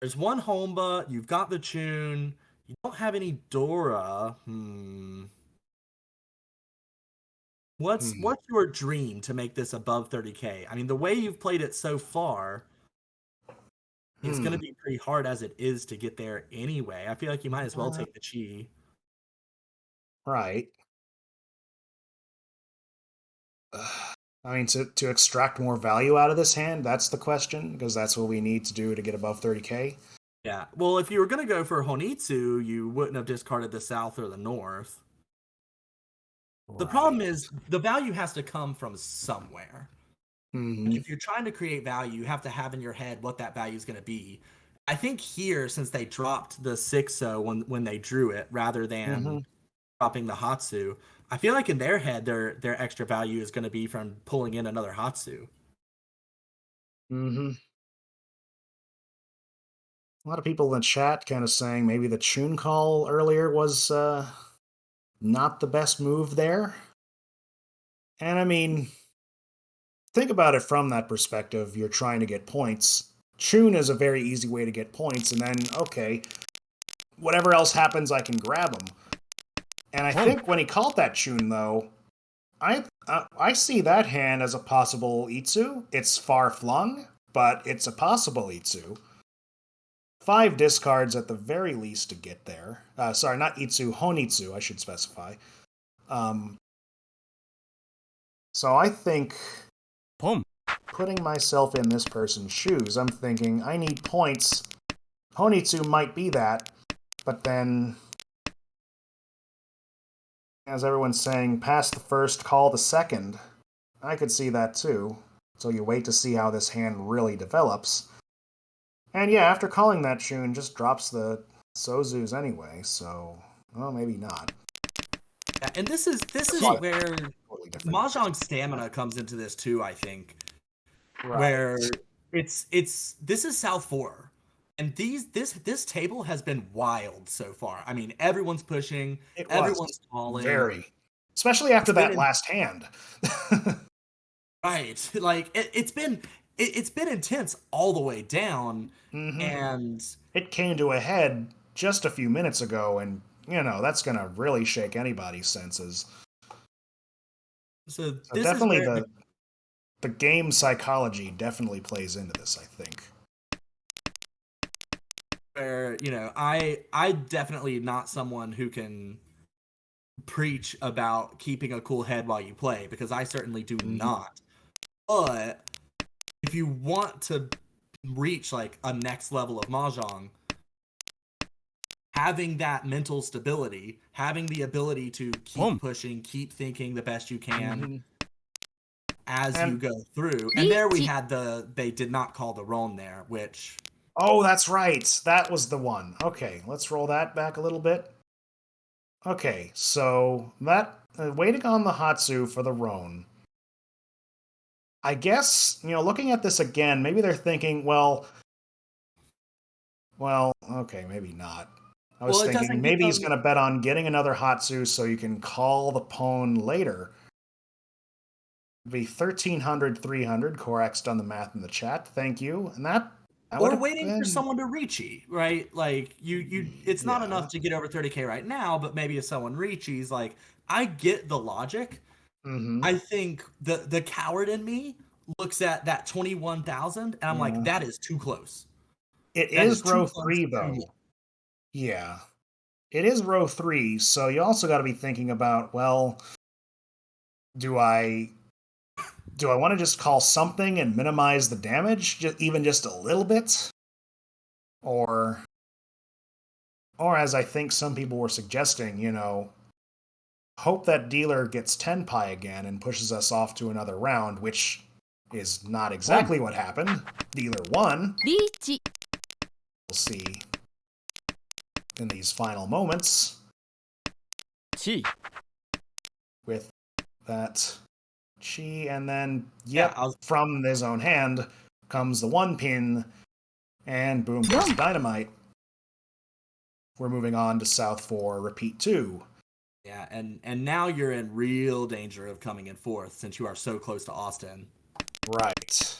there's one Homba, you've got the Tune, you don't have any Dora. Hmm. What's your dream to make this above 30K? I mean, the way you've played it so far, it's going to Hmm. be pretty hard as it is to get there anyway. I feel like you might as well Uh, take the Chi. right. I mean, to extract more value out of this hand, that's the question, because that's what we need to do to get above 30K. Yeah. Well, if you were going to go for Honitsu, you wouldn't have discarded the South or the North. The problem Right. is the value has to come from somewhere. Like Hmm. if you're trying to create value, you have to have in your head what that value is going to be. I think here, since they dropped the 6-0 when they drew it, rather than Hmm. dropping the Hatsu, I feel like in their head, their extra value is going to be from pulling in another Hatsu. Hmm. A lot of people in the chat kind of saying maybe the Chun call earlier was not the best move there. And I mean, think about it from that perspective. You're trying to get points. Chun is a very easy way to get points, and then, okay, whatever else happens, I can grab them. And I think when he called that Chun, though, I see that hand as a possible Itsu. It's far flung, but it's a possible Itsu. 5 discards at the very least to get there. Sorry, not Itsu, Honitsu, I should specify. Um, so I think putting myself in this person's shoes, I'm thinking I need points. Honitsu might be that, but then, as everyone's saying, pass the first, call the second. I could see that too. So you wait to see how this hand really develops. And yeah, after calling that Shun, just drops the Sozus anyway, so, well, maybe not. Yeah, and this is Probably where totally different. Mahjong's stamina comes into this too, I think. Right. Where it's this is South 4. And this table has been wild so far. I mean, everyone's pushing, It was everyone's calling. very. Especially after It's been that last hand. right. Like it's been intense all the way down. Hmm. And It came to a head just a few minutes ago, and, that's going to really shake anybody's senses. so So this is definitely where the game psychology definitely plays into this, I think. I definitely not someone who can preach about keeping a cool head while you play because I certainly do Hmm. not. But if you want to reach like a next level of mahjong, having that mental stability, having the ability to keep pushing, keep thinking the best you can Hmm. as you And go through. And there we had they did not call the roam there, which oh, that's right. That was the one. Okay, let's roll that back a little bit. Okay, so that waiting on the Hatsu for the Roan. I guess, looking at this again, maybe they're thinking, well, okay, maybe not. I was well, it thinking doesn't give maybe he's them going to bet on getting another Hatsu so you can call the pawn later. It'd be 1300, 300. Korak's done the math in the chat. Thank you. And that would or have waiting for been, someone to reach you, right? Like it's not yeah. enough to get over 30K right now, but maybe if someone reaches, like I get the logic. Mm-hmm. I think the coward in me looks at that 21,000 and I'm like, Yeah. that is too close. It That is is too row close 3, to me. though. Yeah. It is row 3, so you also got to be thinking about, well, do I want to just call something and minimize the damage, even just a little bit, or as I think some people were suggesting, hope that dealer gets 10 pi again and pushes us off to another round, which is not exactly what happened. Dealer won. we'll see in these final moments Chi. with that chi, and then, Yeah, yep, from his own hand comes the one pin, and boom goes the dynamite. We're moving on to South 4, repeat 2. Yeah, and now you're in real danger of coming in fourth since you are so close to Austin. Right.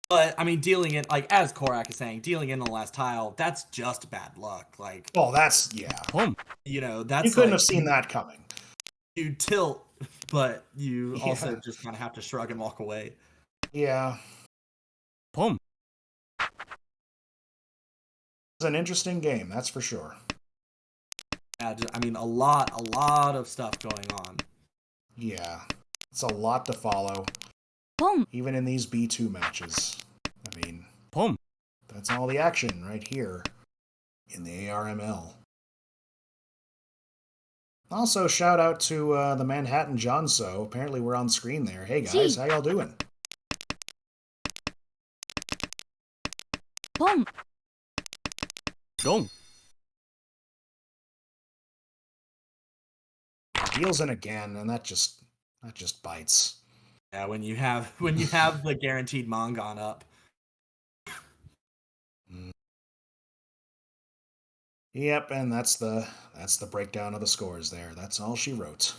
But I mean, dealing in like as Korak is saying, dealing in on the last tile, that's just bad luck. Like, Well, that's, yeah. Boom. you know, You that's couldn't like have seen that coming. you tilt, but you also Yeah. just kind of have to shrug and walk away. Yeah. Boom. It's an interesting game, that's for sure. Yeah, I mean, a lot of stuff going on. Yeah. It's a lot to follow. Boom. Even in these B2 matches. I mean, Boom. that's all the action right here in the ARML. Also, shout out to the Manhattan Johnso. Apparently we're on screen there. Hey guys, how y'all doing? Boom. Dong. Deals in again, and that just bites. Yeah, when you have the guaranteed Mongon up. Yep, and that's the breakdown of the scores there. That's all she wrote.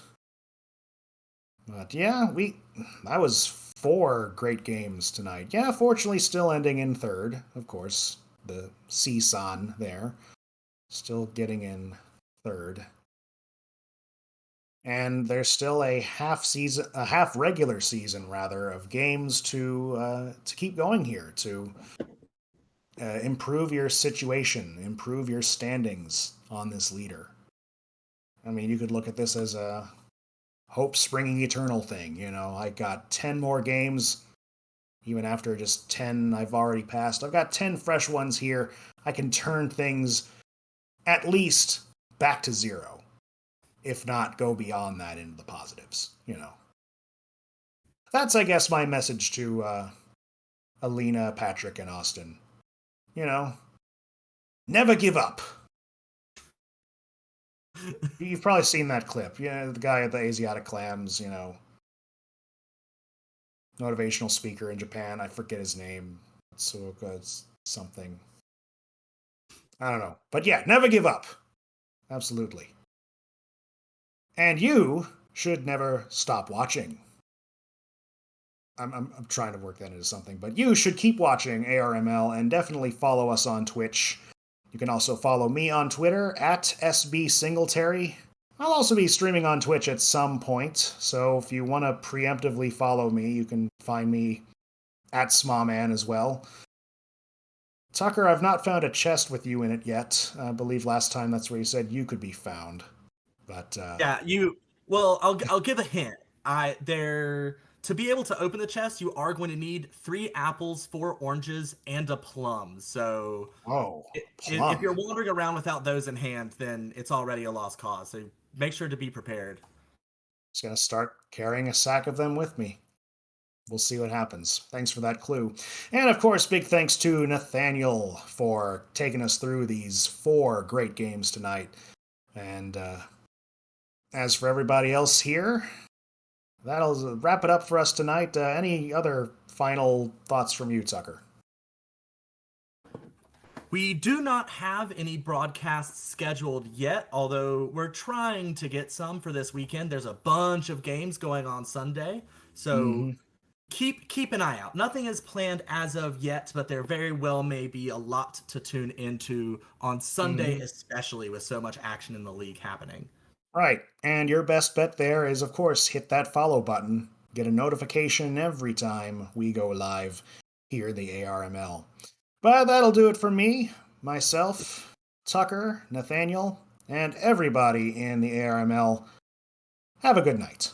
But yeah, that was 4 great games tonight. Yeah, fortunately still ending in third, of course. The C-San there. Still getting in third. And there's still a half regular season rather of games to keep going here to improve your situation, improve your standings on this leader. I mean, you could look at this as a hope springing eternal thing. You know, I got 10 more games, even after just 10 I've already passed. I've got 10 fresh ones here. I can turn things at least back to 0, if not go beyond that into the positives, you know. That's, I guess, my message to Alina, Patrick, and Austin. You know, never give up. You've probably seen that clip. Yeah, the guy at the Asiatic Clams, you know, motivational speaker in Japan. I forget his name. It's something. I don't know. But yeah, never give up. Absolutely. And you should never stop watching. I'm trying to work that into something, but you should keep watching ARML and definitely follow us on Twitch. You can also follow me on Twitter at SBSingletary. I'll also be streaming on Twitch at some point, so if you want to preemptively follow me, you can find me at Smawman as well. Tucker, I've not found a chest with you in it yet. I believe last time that's where you said you could be found. But Yeah, well, I'll give a hint. To be able to open the chest, you are going to need 3 apples, 4 oranges, and a plum. So, if you're plum. wandering around without those in hand, then it's already a lost cause. So make sure to be prepared. Just gonna start carrying a sack of them with me. We'll see what happens. Thanks for that clue. And of course, big thanks to Nathaniel for taking us through these 4 great games tonight. And as for everybody else here, that'll wrap it up for us tonight. Any other final thoughts from you, Tucker? We do not have any broadcasts scheduled yet, although we're trying to get some for this weekend. There's a bunch of games going on Sunday, so keep an eye out. Nothing is planned as of yet, but there very well may be a lot to tune into on Sunday, especially with so much action in the league happening. Right, and your best bet there is, of course, hit that follow button. Get a notification every time we go live here in the ARML. But that'll do it for me, myself, Tucker, Nathaniel, and everybody in the ARML. Have a good night.